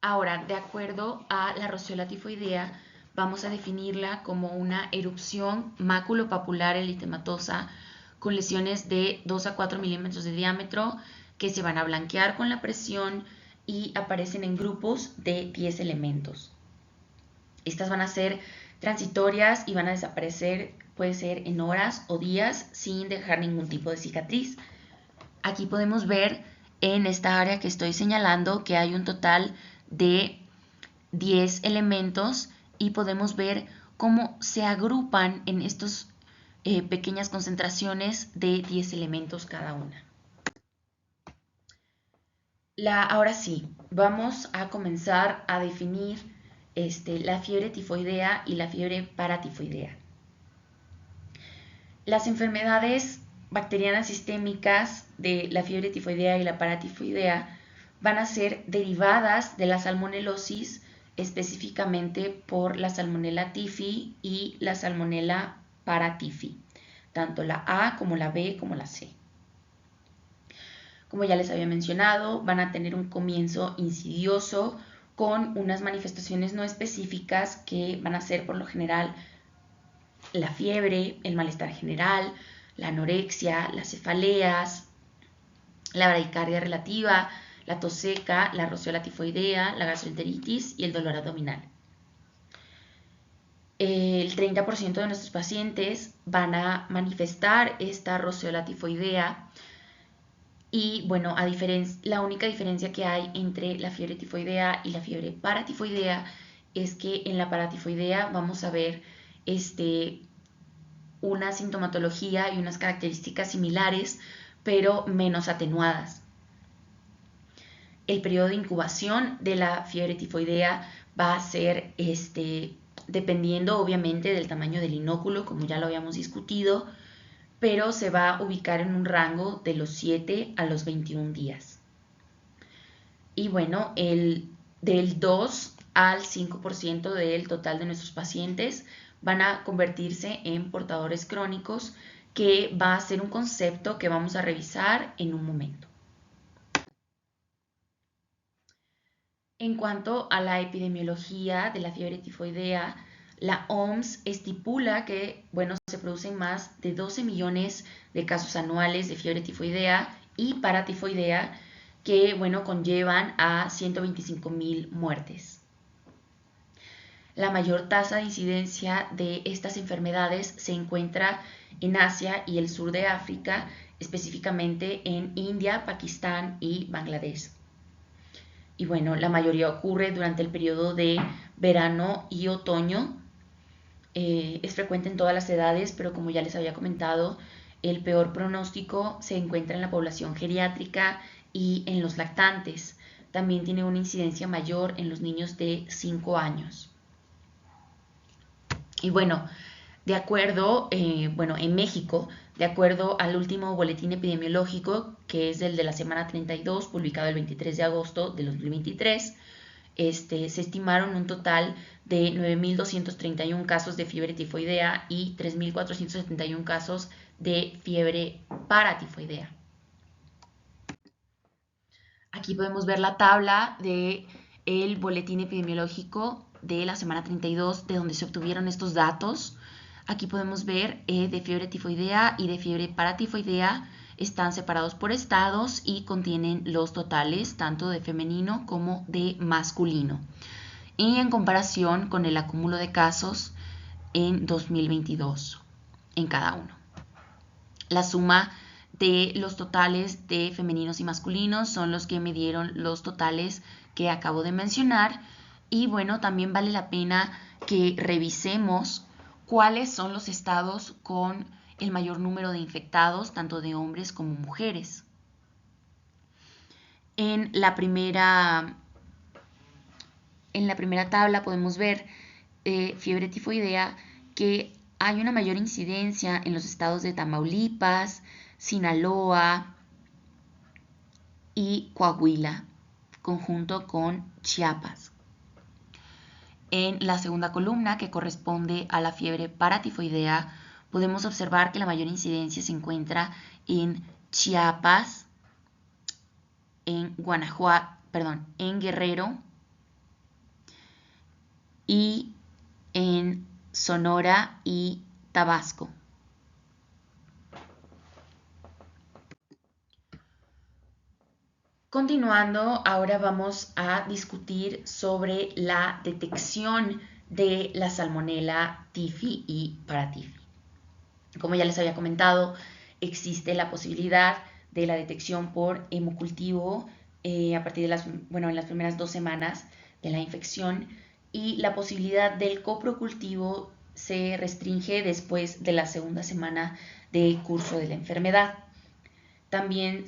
A: Ahora, de acuerdo a la roceola tifoidea, vamos a definirla como una erupción maculopapular eritematosa con lesiones de 2 a 4 milímetros de diámetro que se van a blanquear con la presión y aparecen en grupos de 10 elementos. Estas van a ser transitorias y van a desaparecer, puede ser en horas o días, sin dejar ningún tipo de cicatriz. Aquí podemos ver en esta área que estoy señalando que hay un total de 10 elementos y podemos ver cómo se agrupan en estas pequeñas concentraciones de 10 elementos cada una. Ahora sí, vamos a comenzar a definir la fiebre tifoidea y la fiebre paratifoidea. Las enfermedades bacterianas sistémicas de la fiebre tifoidea y la paratifoidea van a ser derivadas de la salmonelosis, específicamente por la Salmonella typhi y la Salmonella paratyphi, tanto la A como la B como la C. Como ya les había mencionado, van a tener un comienzo insidioso con unas manifestaciones no específicas que van a ser por lo general la fiebre, el malestar general, la anorexia, las cefaleas, la bradicardia relativa, la tos seca, la roceola tifoidea, la gastroenteritis y el dolor abdominal. El 30% de nuestros pacientes van a manifestar esta roceola tifoidea y bueno, la única diferencia que hay entre la fiebre tifoidea y la fiebre paratifoidea es que en la paratifoidea vamos a ver una sintomatología y unas características similares, pero menos atenuadas. El periodo de incubación de la fiebre tifoidea va a ser dependiendo obviamente del tamaño del inóculo, como ya lo habíamos discutido, pero se va a ubicar en un rango de los 7 a los 21 días. Y bueno, del 2 al 5% del total de nuestros pacientes van a convertirse en portadores crónicos, que va a ser un concepto que vamos a revisar en un momento. En cuanto a la epidemiología de la fiebre tifoidea, la OMS estipula que, bueno, se producen más de 12 millones de casos anuales de fiebre tifoidea y paratifoidea que, bueno, conllevan a 125,000 muertes. La mayor tasa de incidencia de estas enfermedades se encuentra en Asia y el sur de África, específicamente en India, Pakistán y Bangladesh. Y bueno, la mayoría ocurre durante el periodo de verano y otoño. Es frecuente en todas las edades, pero como ya les había comentado, el peor pronóstico se encuentra en la población geriátrica y en los lactantes. También tiene una incidencia mayor en los niños de 5 años. Y bueno, en México, de acuerdo al último boletín epidemiológico, que es el de la semana 32, publicado el 23 de agosto de 2023, se estimaron un total de 9.231 casos de fiebre tifoidea y 3.471 casos de fiebre paratifoidea. Aquí podemos ver la tabla del boletín epidemiológico de la semana 32, de donde se obtuvieron estos datos. Aquí podemos ver de fiebre tifoidea y de fiebre paratifoidea están separados por estados y contienen los totales tanto de femenino como de masculino. Y en comparación con el acúmulo de casos en 2022 en cada uno. La suma de los totales de femeninos y masculinos son los que me dieron los totales que acabo de mencionar. Y bueno, también vale la pena que revisemos cuáles son los estados con el mayor número de infectados, tanto de hombres como mujeres. En la primera tabla podemos ver fiebre tifoidea que hay una mayor incidencia en los estados de Tamaulipas, Sinaloa, y Coahuila, conjunto con Chiapas. En la segunda columna, que corresponde a la fiebre paratifoidea, podemos observar que la mayor incidencia se encuentra en Chiapas, en en Guerrero y en Sonora y Tabasco. Continuando, ahora vamos a discutir sobre la detección de la Salmonella Typhi y Paratyphi. Como ya les había comentado, existe la posibilidad de la detección por hemocultivo a partir de en las primeras 2 semanas de la infección, y la posibilidad del coprocultivo se restringe después de la segunda semana de curso de la enfermedad. También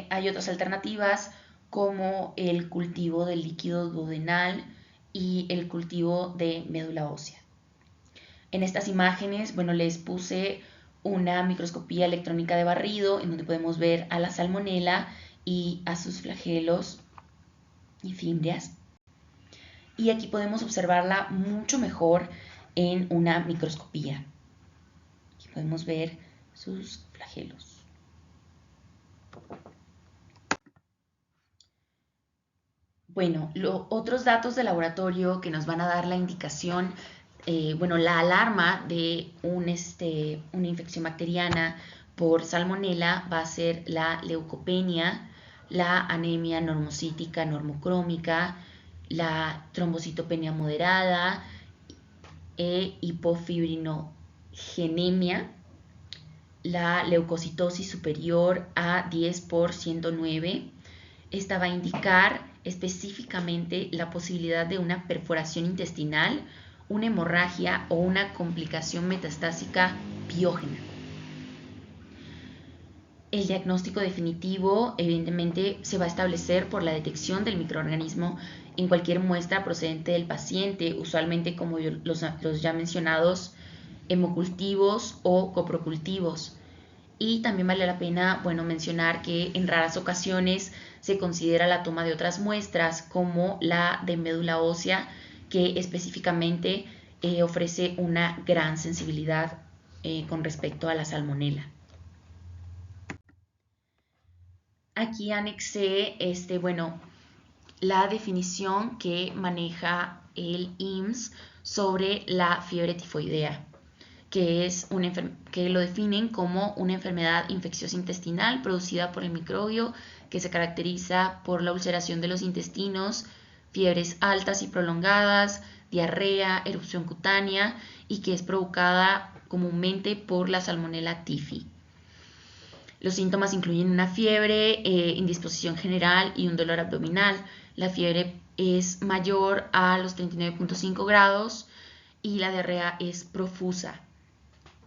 A: hay otras alternativas como el cultivo del líquido duodenal y el cultivo de médula ósea. En estas imágenes, les puse una microscopía electrónica de barrido en donde podemos ver a la salmonela y a sus flagelos y fimbrias. Y aquí podemos observarla mucho mejor en una microscopía. Aquí podemos ver sus flagelos. Bueno, otros datos de laboratorio que nos van a dar la indicación, la alarma de una infección bacteriana por salmonela va a ser la leucopenia, la anemia normocítica normocrómica, la trombocitopenia moderada e hipofibrinogenemia, la leucocitosis superior a 10/109. Esta va a indicar específicamente la posibilidad de una perforación intestinal, una hemorragia o una complicación metastásica piógena. El diagnóstico definitivo evidentemente se va a establecer por la detección del microorganismo en cualquier muestra procedente del paciente, usualmente como los ya mencionados hemocultivos o coprocultivos. Y también vale la pena, mencionar que en raras ocasiones se considera la toma de otras muestras como la de médula ósea, que específicamente ofrece una gran sensibilidad con respecto a la salmonela. Aquí anexé la definición que maneja el IMSS sobre la fiebre tifoidea, que lo definen como una enfermedad infecciosa intestinal producida por el microbio que se caracteriza por la ulceración de los intestinos, fiebres altas y prolongadas, diarrea, erupción cutánea, y que es provocada comúnmente por la Salmonella Typhi. Los síntomas incluyen una fiebre, indisposición general y un dolor abdominal. La fiebre es mayor a los 39.5 grados y la diarrea es profusa.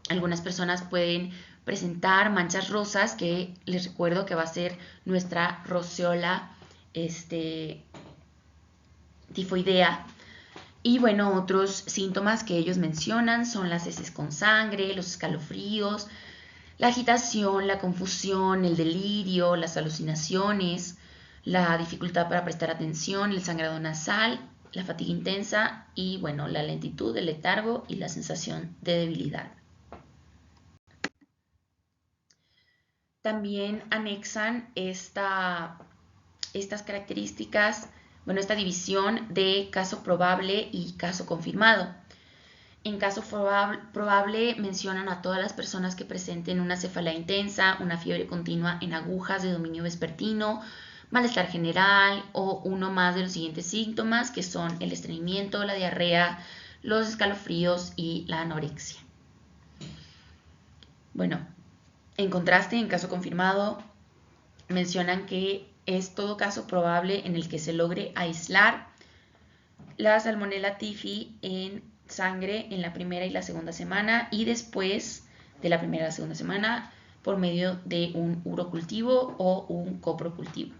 A: Algunas personas pueden presentar manchas rosas, que les recuerdo que va a ser nuestra roceola tifoidea. Y otros síntomas que ellos mencionan son las heces con sangre, los escalofríos, la agitación, la confusión, el delirio, las alucinaciones, la dificultad para prestar atención, el sangrado nasal, la fatiga intensa y la lentitud, el letargo y la sensación de debilidad. También anexan estas características, esta división de caso probable y caso confirmado. En caso probable mencionan a todas las personas que presenten una cefalea intensa, una fiebre continua en agujas de dominio vespertino, malestar general o uno más de los siguientes síntomas, que son el estreñimiento, la diarrea, los escalofríos y la anorexia. En contraste, en caso confirmado, mencionan que es todo caso probable en el que se logre aislar la Salmonella Typhi en sangre en la primera y la segunda semana, y después de la primera y la segunda semana por medio de un urocultivo o un coprocultivo.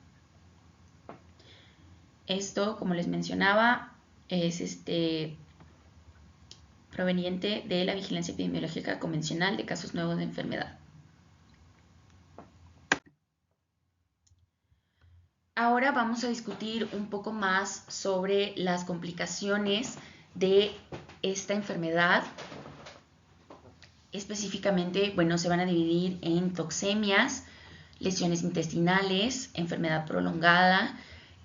A: Esto, como les mencionaba, es proveniente de la vigilancia epidemiológica convencional de casos nuevos de enfermedad. ahora vamos a discutir un poco más sobre las complicaciones de esta enfermedad. Específicamente, bueno, se van a dividir en toxemias, lesiones intestinales, enfermedad prolongada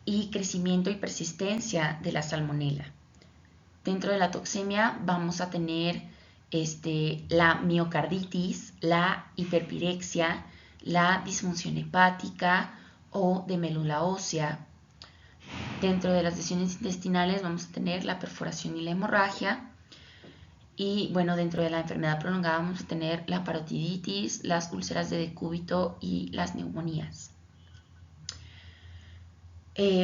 A: y crecimiento y persistencia de la salmonela. Dentro de la toxemia vamos a tener la miocarditis, la hiperpirexia, la disfunción hepática o de médula ósea. Dentro de las lesiones intestinales vamos a tener la perforación y la hemorragia. Y bueno, dentro de la enfermedad prolongada vamos a tener la parotiditis, las úlceras de decúbito y las neumonías.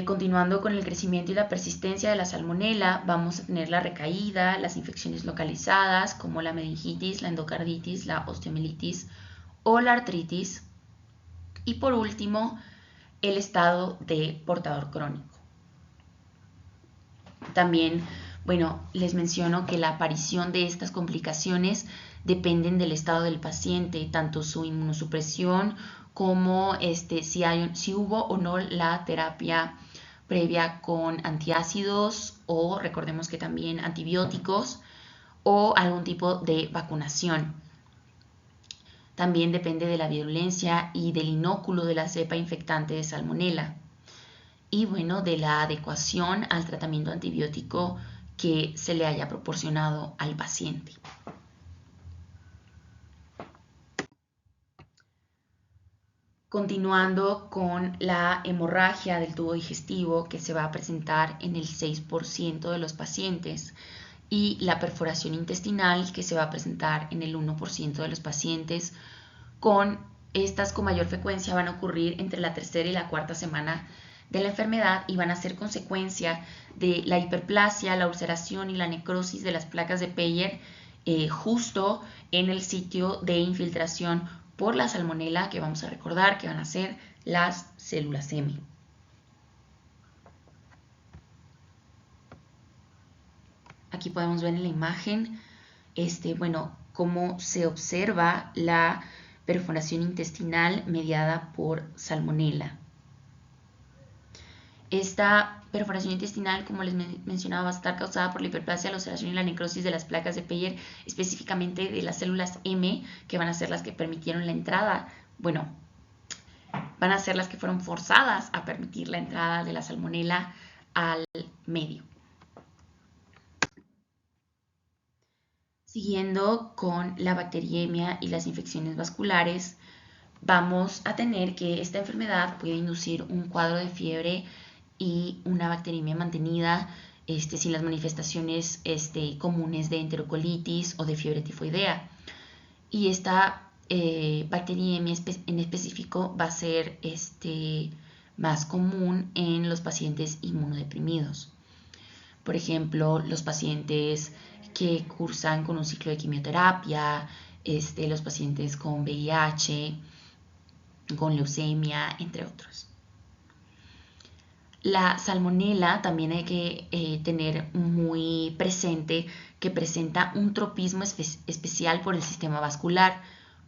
A: Continuando con el crecimiento y la persistencia de la salmonela, vamos a tener la recaída, las infecciones localizadas como la meningitis, la endocarditis, la osteomielitis o la artritis. Y por último, el estado de portador crónico. También, bueno, les menciono que la aparición de estas complicaciones dependen del estado del paciente, tanto su inmunosupresión como si hubo o no la terapia previa con antiácidos o recordemos que también antibióticos o algún tipo de vacunación. También depende de la virulencia y del inóculo de la cepa infectante de salmonela y bueno, de la adecuación al tratamiento antibiótico que se le haya proporcionado al paciente. Continuando con la hemorragia del tubo digestivo que se va a presentar en el 6% de los pacientes y la perforación intestinal que se va a presentar en el 1% de los pacientes. Con estas con mayor frecuencia van a ocurrir entre la tercera y la cuarta semana de la enfermedad y van a ser consecuencia de la hiperplasia, la ulceración y la necrosis de las placas de Peyer justo en el sitio de infiltración por la salmonela, que vamos a recordar que van a ser las células M. Aquí podemos ver en la imagen cómo se observa la perforación intestinal mediada por salmonela. Esta perforación intestinal, como les mencionaba, va a estar causada por la hiperplasia, la ulceración y la necrosis de las placas de Peyer, específicamente de las células M, que van a ser las que permitieron la entrada, van a ser las que fueron forzadas a permitir la entrada de la salmonela al medio. Siguiendo con la bacteriemia y las infecciones vasculares, vamos a tener que esta enfermedad puede inducir un cuadro de fiebre y una bacteriemia mantenida sin las manifestaciones comunes de enterocolitis o de fiebre tifoidea. Y esta bacteriemia en específico va a ser más común en los pacientes inmunodeprimidos. Por ejemplo, los pacientes que cursan con un ciclo de quimioterapia, los pacientes con VIH, con leucemia, entre otros. La salmonela también hay que tener muy presente que presenta un tropismo especial por el sistema vascular,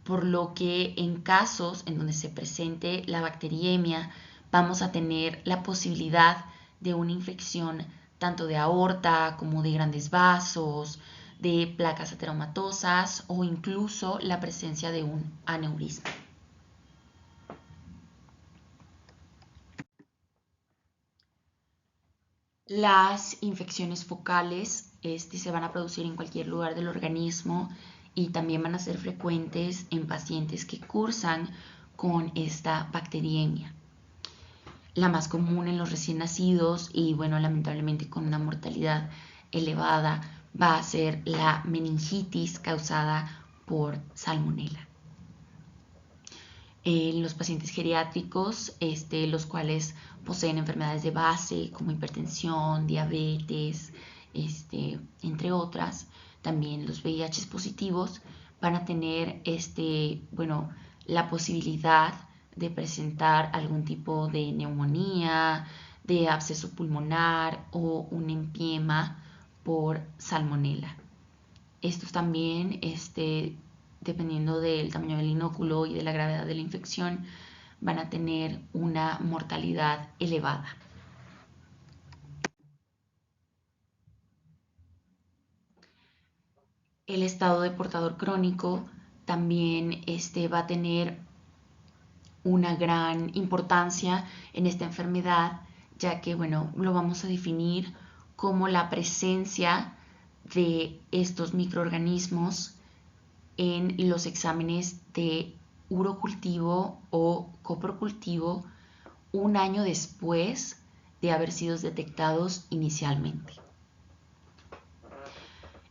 A: por lo que en casos en donde se presente la bacteriemia vamos a tener la posibilidad de una infección tanto de aorta como de grandes vasos, de placas ateromatosas o incluso la presencia de un aneurisma. Las infecciones focales se van a producir en cualquier lugar del organismo y también van a ser frecuentes en pacientes que cursan con esta bacteriemia. La más común en los recién nacidos y lamentablemente con una mortalidad elevada va a ser la meningitis causada por salmonela. Los pacientes geriátricos, los cuales poseen enfermedades de base como hipertensión, diabetes, entre otras, también los VIH positivos van a tener la posibilidad de presentar algún tipo de neumonía, de absceso pulmonar o un empiema por salmonela. Estos también dependiendo del tamaño del inóculo y de la gravedad de la infección, van a tener una mortalidad elevada. El estado de portador crónico también va a tener una gran importancia en esta enfermedad, ya que, bueno, lo vamos a definir como la presencia de estos microorganismos en los exámenes de urocultivo o coprocultivo un año después de haber sido detectados inicialmente.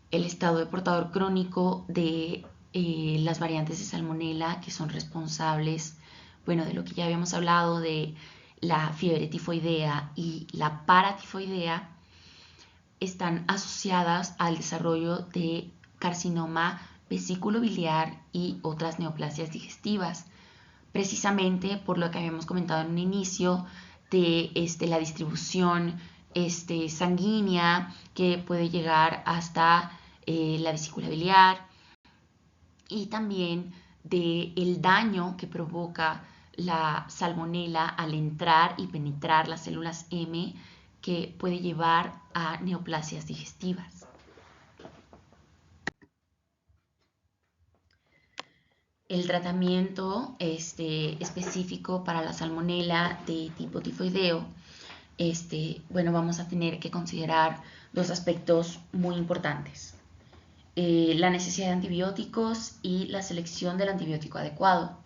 A: El estado de portador crónico de las variantes de Salmonella, que son responsables, bueno, de lo que ya habíamos hablado, de la fiebre tifoidea y la paratifoidea, están asociadas al desarrollo de carcinoma vesículo-biliar y otras neoplasias digestivas, precisamente por lo que habíamos comentado en un inicio de la distribución sanguínea que puede llegar hasta la vesícula biliar, y también del daño que provoca la salmonela al entrar y penetrar las células M, que puede llevar a neoplasias digestivas. El tratamiento específico para la salmonela de tipo tifoideo, bueno, vamos a tener que considerar dos aspectos muy importantes. La necesidad de antibióticos y la selección del antibiótico adecuado.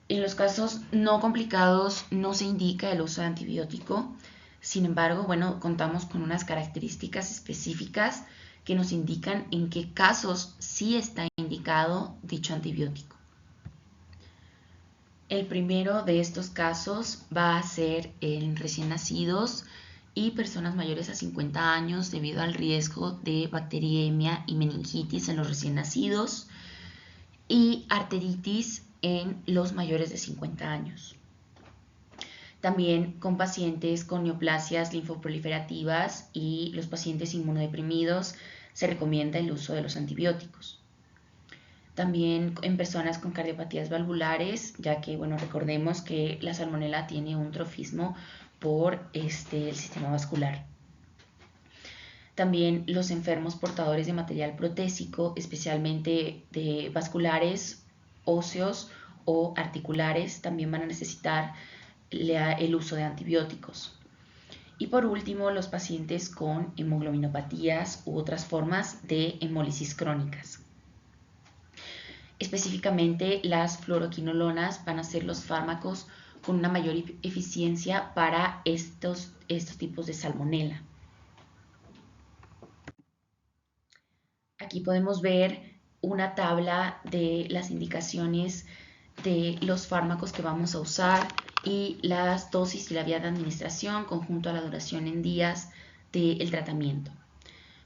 A: En los casos no complicados no se indica el uso de antibiótico. Sin embargo, bueno, contamos con unas características específicas que nos indican en qué casos sí está indicado dicho antibiótico. El primero de estos casos va a ser en recién nacidos y personas mayores a 50 años debido al riesgo de bacteriemia y meningitis en los recién nacidos y arteritis en los mayores de 50 años. También con pacientes con neoplasias linfoproliferativas y los pacientes inmunodeprimidos se recomienda el uso de los antibióticos. También en personas con cardiopatías valvulares, ya que, bueno, recordemos que la salmonela tiene un trofismo por el sistema vascular. También los enfermos portadores de material protésico, especialmente de vasculares, óseos o articulares, también van a necesitar el uso de antibióticos. Y por último, los pacientes con hemoglobinopatías u otras formas de hemólisis crónicas. Específicamente, las fluoroquinolonas van a ser los fármacos con una mayor eficiencia para estos tipos de salmonela. Aquí podemos ver una tabla de las indicaciones de los fármacos que vamos a usar y las dosis y la vía de administración conjunto a la duración en días del tratamiento.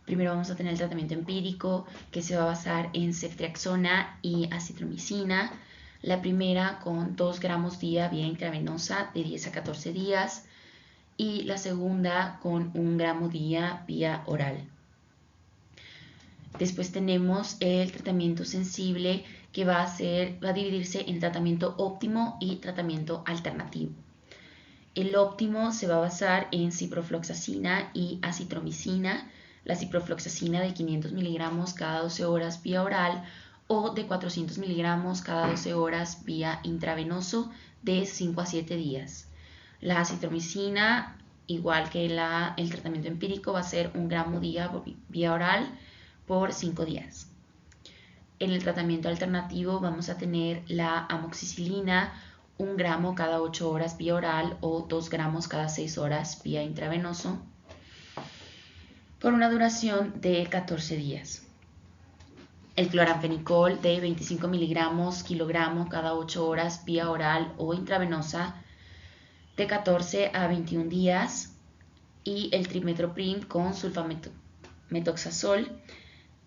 A: Primero vamos a tener el tratamiento empírico, que se va a basar en ceftriaxona y acitromicina. La primera con 2 gramos día vía intravenosa de 10 a 14 días y la segunda con 1 gramo día vía oral. Después tenemos el tratamiento sensible, que va a dividirse en tratamiento óptimo y tratamiento alternativo. El óptimo se va a basar en ciprofloxacina y acitromicina, la ciprofloxacina de 500 miligramos cada 12 horas vía oral o de 400 miligramos cada 12 horas vía intravenoso de 5 a 7 días. La acitromicina, igual que el tratamiento empírico, va a ser 1 gramo día vía oral por 5 días. En el tratamiento alternativo vamos a tener la amoxicilina, 1 gramo cada 8 horas vía oral o 2 gramos cada 6 horas vía intravenoso, por una duración de 14 días. El cloranfenicol de 25 miligramos kilogramo cada 8 horas vía oral o intravenosa de 14 a 21 días. Y el trimethoprim con sulfametoxazol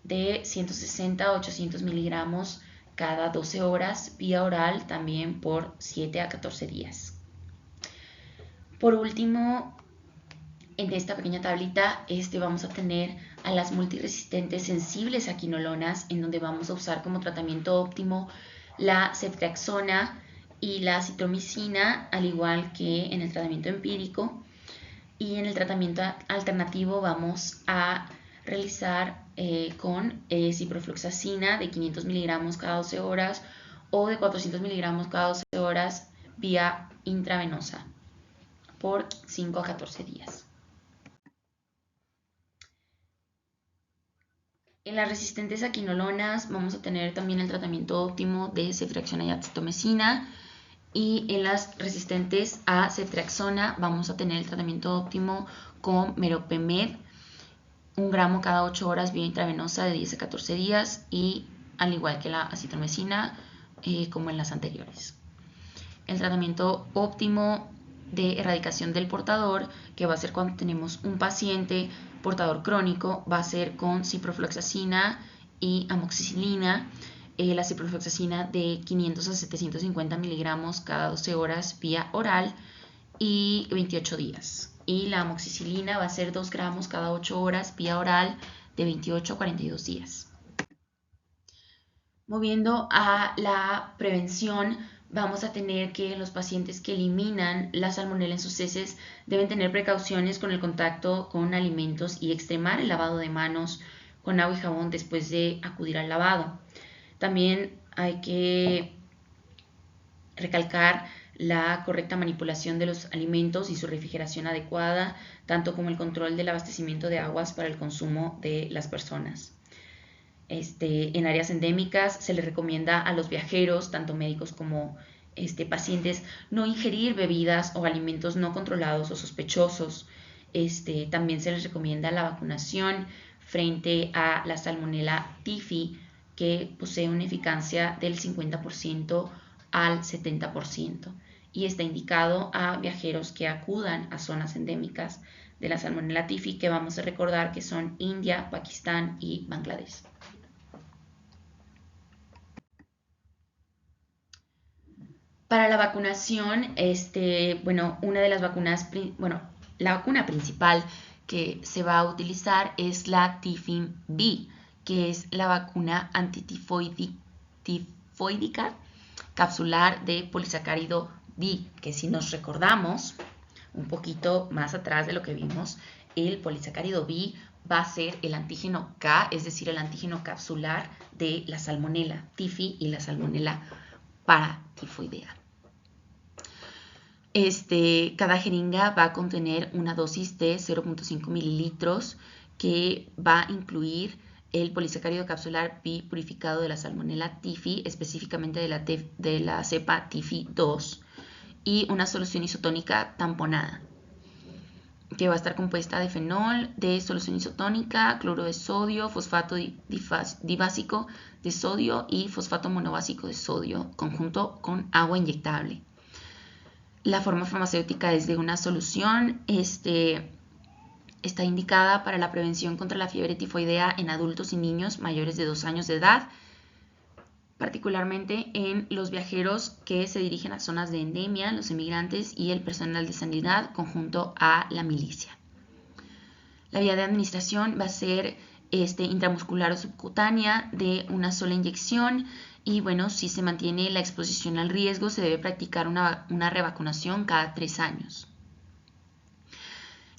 A: de 160 a 800 miligramos cada 12 horas vía oral, también por 7 a 14 días. Por último, en esta pequeña tablita vamos a tener a las multiresistentes sensibles a quinolonas, en donde vamos a usar como tratamiento óptimo la ceftriaxona y la acitromicina, al igual que en el tratamiento empírico. Y en el tratamiento alternativo vamos a realizar con ciprofloxacina de 500 miligramos cada 12 horas o de 400 miligramos cada 12 horas vía intravenosa por 5 a 14 días. En las resistentes a quinolonas vamos a tener también el tratamiento óptimo de ceftriaxona y acetomicina. Y en las resistentes a ceftriaxona vamos a tener el tratamiento óptimo con meropemed, 1 gramo cada 8 horas vía intravenosa de 10 a 14 días y al igual que la acitromicina como en las anteriores. El tratamiento óptimo de erradicación del portador, que va a ser cuando tenemos un paciente portador crónico, va a ser con ciprofloxacina y amoxicilina. La ciprofloxacina de 500 a 750 miligramos cada 12 horas vía oral y 28 días. Y la amoxicilina va a ser 2 gramos cada 8 horas vía oral de 28 a 42 días. Moviendo a la prevención, vamos a tener que los pacientes que eliminan la salmonela en sus heces deben tener precauciones con el contacto con alimentos y extremar el lavado de manos con agua y jabón después de acudir al lavado. También hay que recalcar la correcta manipulación de los alimentos y su refrigeración adecuada, tanto como el control del abastecimiento de aguas para el consumo de las personas. En áreas endémicas se les recomienda a los viajeros, tanto médicos como pacientes, no ingerir bebidas o alimentos no controlados o sospechosos. También se les recomienda la vacunación frente a la Salmonella typhi, que posee una eficacia del 50% al 70% y está indicado a viajeros que acudan a zonas endémicas de la Salmonella typhi, que vamos a recordar que son India, Pakistán y Bangladesh. Para la vacunación, una de las vacunas, la vacuna principal que se va a utilizar es la Tifin-B, que es la vacuna antitifoidea capsular de polisacárido B, que si nos recordamos un poquito más atrás de lo que vimos, el polisacárido B va a ser el antígeno K, es decir, el antígeno capsular de la Salmonella typhi y la Salmonella paratifoidea. Cada jeringa va a contener una dosis de 0.5 mililitros que va a incluir el polisacárido capsular B purificado de la Salmonella typhi, específicamente de la cepa typhi 2, y una solución isotónica tamponada, que va a estar compuesta de fenol, de solución isotónica, cloro de sodio, fosfato dibásico de sodio y fosfato monobásico de sodio, conjunto con agua inyectable. La forma farmacéutica es de una solución, está indicada para la prevención contra la fiebre tifoidea en adultos y niños mayores de 2 años de edad, particularmente en los viajeros que se dirigen a zonas de endemia, los emigrantes y el personal de sanidad conjunto a la milicia. La vía de administración va a ser intramuscular o subcutánea de una sola inyección y bueno, si se mantiene la exposición al riesgo, se debe practicar una revacunación cada 3 años.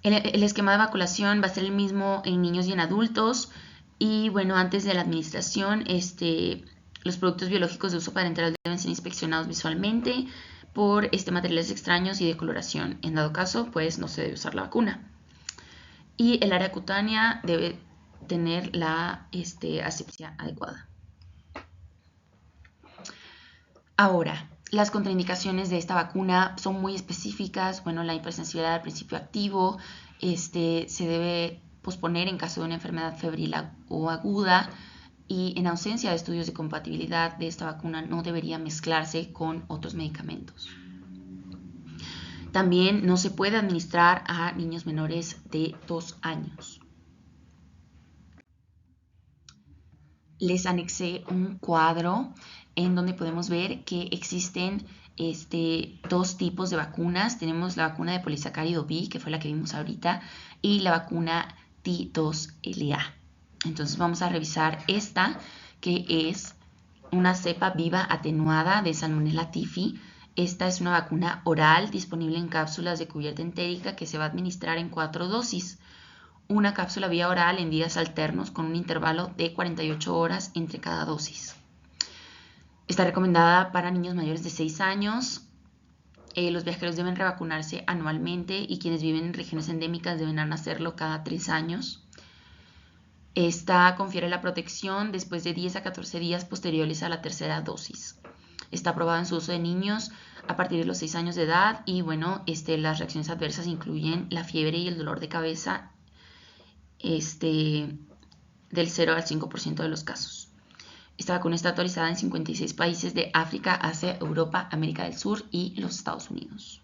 A: El esquema de vacunación va a ser el mismo en niños y en adultos y bueno, antes de la administración, los productos biológicos de uso parenteral deben ser inspeccionados visualmente por materiales extraños y de coloración. En dado caso, pues no se debe usar la vacuna. Y el área cutánea debe tener la asepsia adecuada. Ahora, las contraindicaciones de esta vacuna son muy específicas. Bueno, la hipersensibilidad al principio activo se debe posponer en caso de una enfermedad febril o aguda, y en ausencia de estudios de compatibilidad de esta vacuna no debería mezclarse con otros medicamentos. También no se puede administrar a niños menores de 2 años. Les anexé un cuadro en donde podemos ver que existen 2 tipos de vacunas. Tenemos la vacuna de polisacárido B, que fue la que vimos ahorita, y la vacuna T2LA. Entonces vamos a revisar esta, que es una cepa viva atenuada de Salmonella typhi. Esta es una vacuna oral disponible en cápsulas de cubierta entérica que se va a administrar en 4 dosis. Una cápsula vía oral en días alternos con un intervalo de 48 horas entre cada dosis. Está recomendada para niños mayores de 6 años. Los viajeros deben revacunarse anualmente y quienes viven en regiones endémicas deben hacerlo cada 3 años. Esta confiere la protección después de 10 a 14 días posteriores a la tercera dosis. Está aprobada en su uso de niños a partir de los 6 años de edad y bueno, las reacciones adversas incluyen la fiebre y el dolor de cabeza del 0 al 5% de los casos. Esta vacuna está autorizada en 56 países de África, Asia, Europa, América del Sur y los Estados Unidos.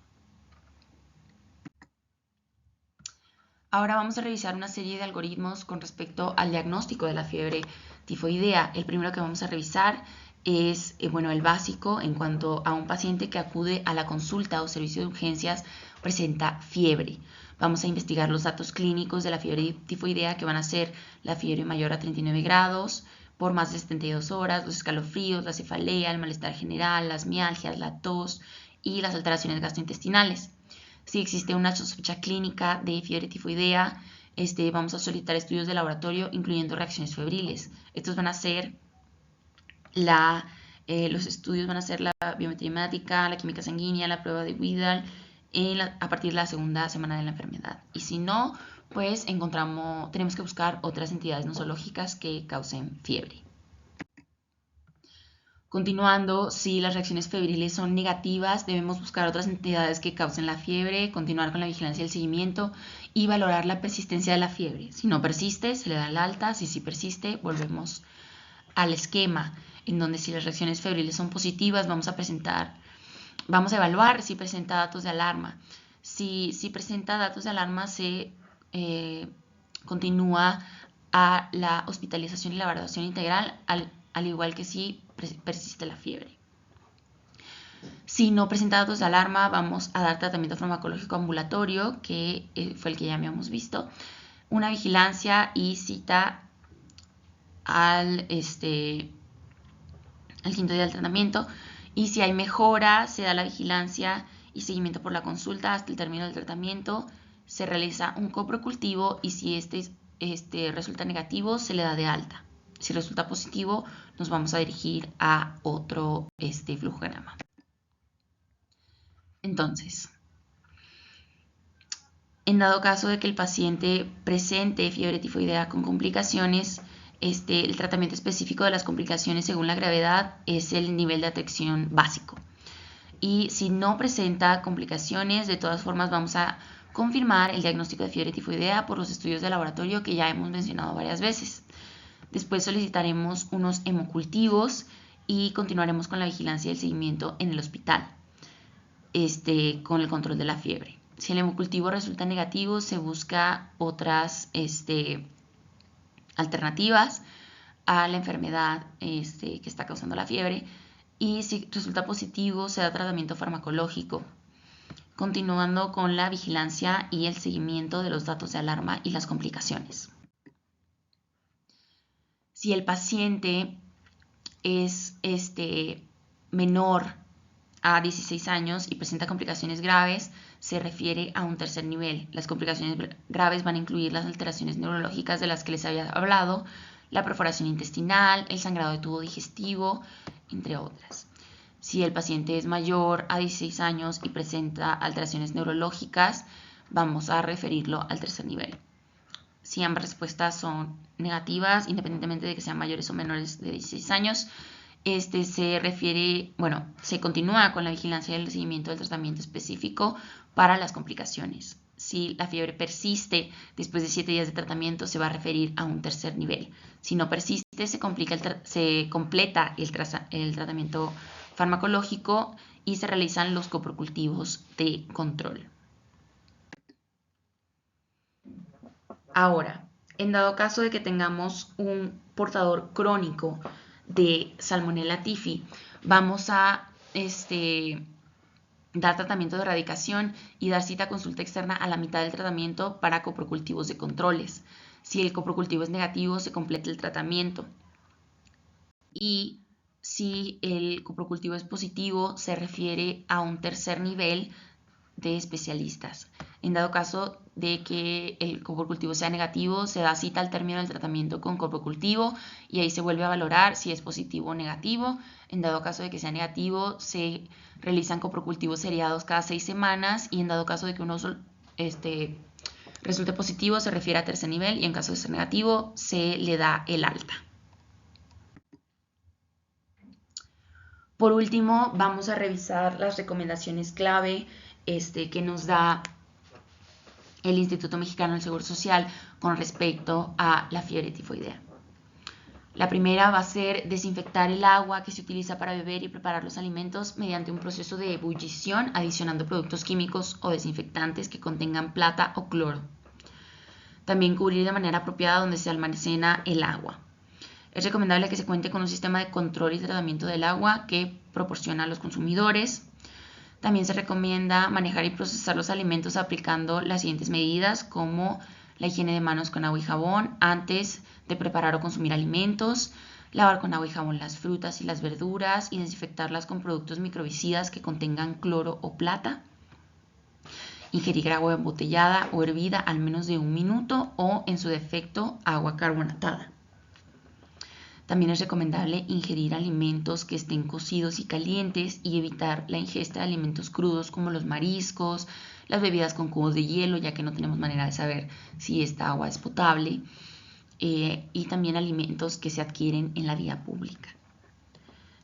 A: Ahora vamos a revisar una serie de algoritmos con respecto al diagnóstico de la fiebre tifoidea. El primero que vamos a revisar es el básico en cuanto a un paciente que acude a la consulta o servicio de urgencias presenta fiebre. Vamos a investigar los datos clínicos de la fiebre tifoidea, que van a ser la fiebre mayor a 39 grados por más de 72 horas, los escalofríos, la cefalea, el malestar general, las mialgias, la tos y las alteraciones gastrointestinales. Si existe una sospecha clínica de fiebre tifoidea, vamos a solicitar estudios de laboratorio, incluyendo reacciones febriles. Estos van a ser los estudios van a ser la biometría hemática, la química sanguínea, la prueba de Widal a partir de la segunda semana de la enfermedad. Y si no, pues tenemos que buscar otras entidades nosológicas que causen fiebre. Continuando, si las reacciones febriles son negativas, debemos buscar otras entidades que causen la fiebre, continuar con la vigilancia y el seguimiento y valorar la persistencia de la fiebre. Si no persiste, se le da el alta. Si sí persiste, volvemos al esquema, en donde si las reacciones febriles son positivas, vamos a evaluar si presenta datos de alarma. Si presenta datos de alarma, se continúa a la hospitalización y la valoración integral, al igual que si persiste la fiebre. Si no presenta datos de alarma, vamos a dar tratamiento farmacológico ambulatorio, que fue el que ya habíamos visto, una vigilancia y cita al quinto día del tratamiento, y si hay mejora, se da la vigilancia y seguimiento por la consulta hasta el término del tratamiento, se realiza un coprocultivo y si resulta negativo, se le da de alta. Si resulta positivo, nos vamos a dirigir a otro flujograma. Entonces, en dado caso de que el paciente presente fiebre tifoidea con complicaciones, el tratamiento específico de las complicaciones según la gravedad es el nivel de atención básico. Y si no presenta complicaciones, de todas formas vamos a confirmar el diagnóstico de fiebre tifoidea por los estudios de laboratorio que ya hemos mencionado varias veces. Después solicitaremos unos hemocultivos y continuaremos con la vigilancia y el seguimiento en el hospital, con el control de la fiebre. Si el hemocultivo resulta negativo, se busca otras alternativas a la enfermedad que está causando la fiebre, y si resulta positivo se da tratamiento farmacológico, continuando con la vigilancia y el seguimiento de los datos de alarma y las complicaciones. Si el paciente es menor a 16 años y presenta complicaciones graves, se refiere a un tercer nivel. Las complicaciones graves van a incluir las alteraciones neurológicas de las que les había hablado, la perforación intestinal, el sangrado de tubo digestivo, entre otras. Si el paciente es mayor a 16 años y presenta alteraciones neurológicas, vamos a referirlo al tercer nivel. Si ambas respuestas son negativas, independientemente de que sean mayores o menores de 16 años, se continúa con la vigilancia y el seguimiento del tratamiento específico para las complicaciones. Si la fiebre persiste después de 7 días de tratamiento, se va a referir a un tercer nivel. Si no persiste, se completa el tratamiento farmacológico y se realizan los coprocultivos de control. Ahora, en dado caso de que tengamos un portador crónico de Salmonella typhi, vamos a dar tratamiento de erradicación y dar cita a consulta externa a la mitad del tratamiento para coprocultivos de controles. Si el coprocultivo es negativo, se completa el tratamiento. Y si el coprocultivo es positivo, se refiere a un tercer nivel de especialistas. En dado caso de que el coprocultivo sea negativo, se da cita al término del tratamiento con coprocultivo y ahí se vuelve a valorar si es positivo o negativo. En dado caso de que sea negativo, se realizan coprocultivos seriados cada 6 semanas y en dado caso de que uno resulte positivo, se refiere a tercer nivel y en caso de ser negativo, se le da el alta. Por último, vamos a revisar las recomendaciones clave que nos da el Instituto Mexicano del Seguro Social con respecto a la fiebre tifoidea. La primera va a ser desinfectar el agua que se utiliza para beber y preparar los alimentos mediante un proceso de ebullición, adicionando productos químicos o desinfectantes que contengan plata o cloro. También cubrir de manera apropiada donde se almacena el agua. Es recomendable que se cuente con un sistema de control y tratamiento del agua que proporciona a los consumidores. También se recomienda manejar y procesar los alimentos aplicando las siguientes medidas, como la higiene de manos con agua y jabón antes de preparar o consumir alimentos, lavar con agua y jabón las frutas y las verduras y desinfectarlas con productos microbicidas que contengan cloro o plata. Ingerir agua embotellada o hervida al menos de 1 minuto o, en su defecto, agua carbonatada. También es recomendable ingerir alimentos que estén cocidos y calientes y evitar la ingesta de alimentos crudos como los mariscos, las bebidas con cubos de hielo, ya que no tenemos manera de saber si esta agua es potable, y también alimentos que se adquieren en la vía pública.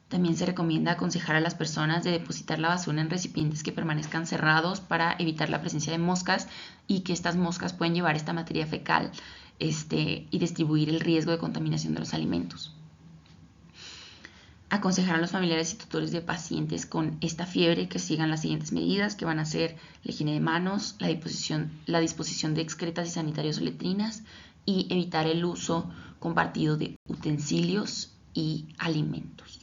A: También se recomienda aconsejar a las personas de depositar la basura en recipientes que permanezcan cerrados para evitar la presencia de moscas y que estas moscas pueden llevar esta materia fecal y distribuir el riesgo de contaminación de los alimentos. Aconsejar a los familiares y tutores de pacientes con esta fiebre que sigan las siguientes medidas, que van a ser la higiene de manos, la disposición de excretas y sanitarios o letrinas y evitar el uso compartido de utensilios y alimentos.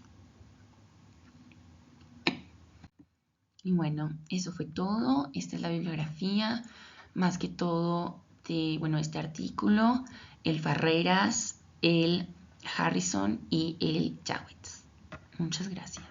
A: Y bueno, eso fue todo. Esta es la bibliografía, más que todo de este artículo, el Farreras, el Harrison y el Jawitz. Muchas gracias.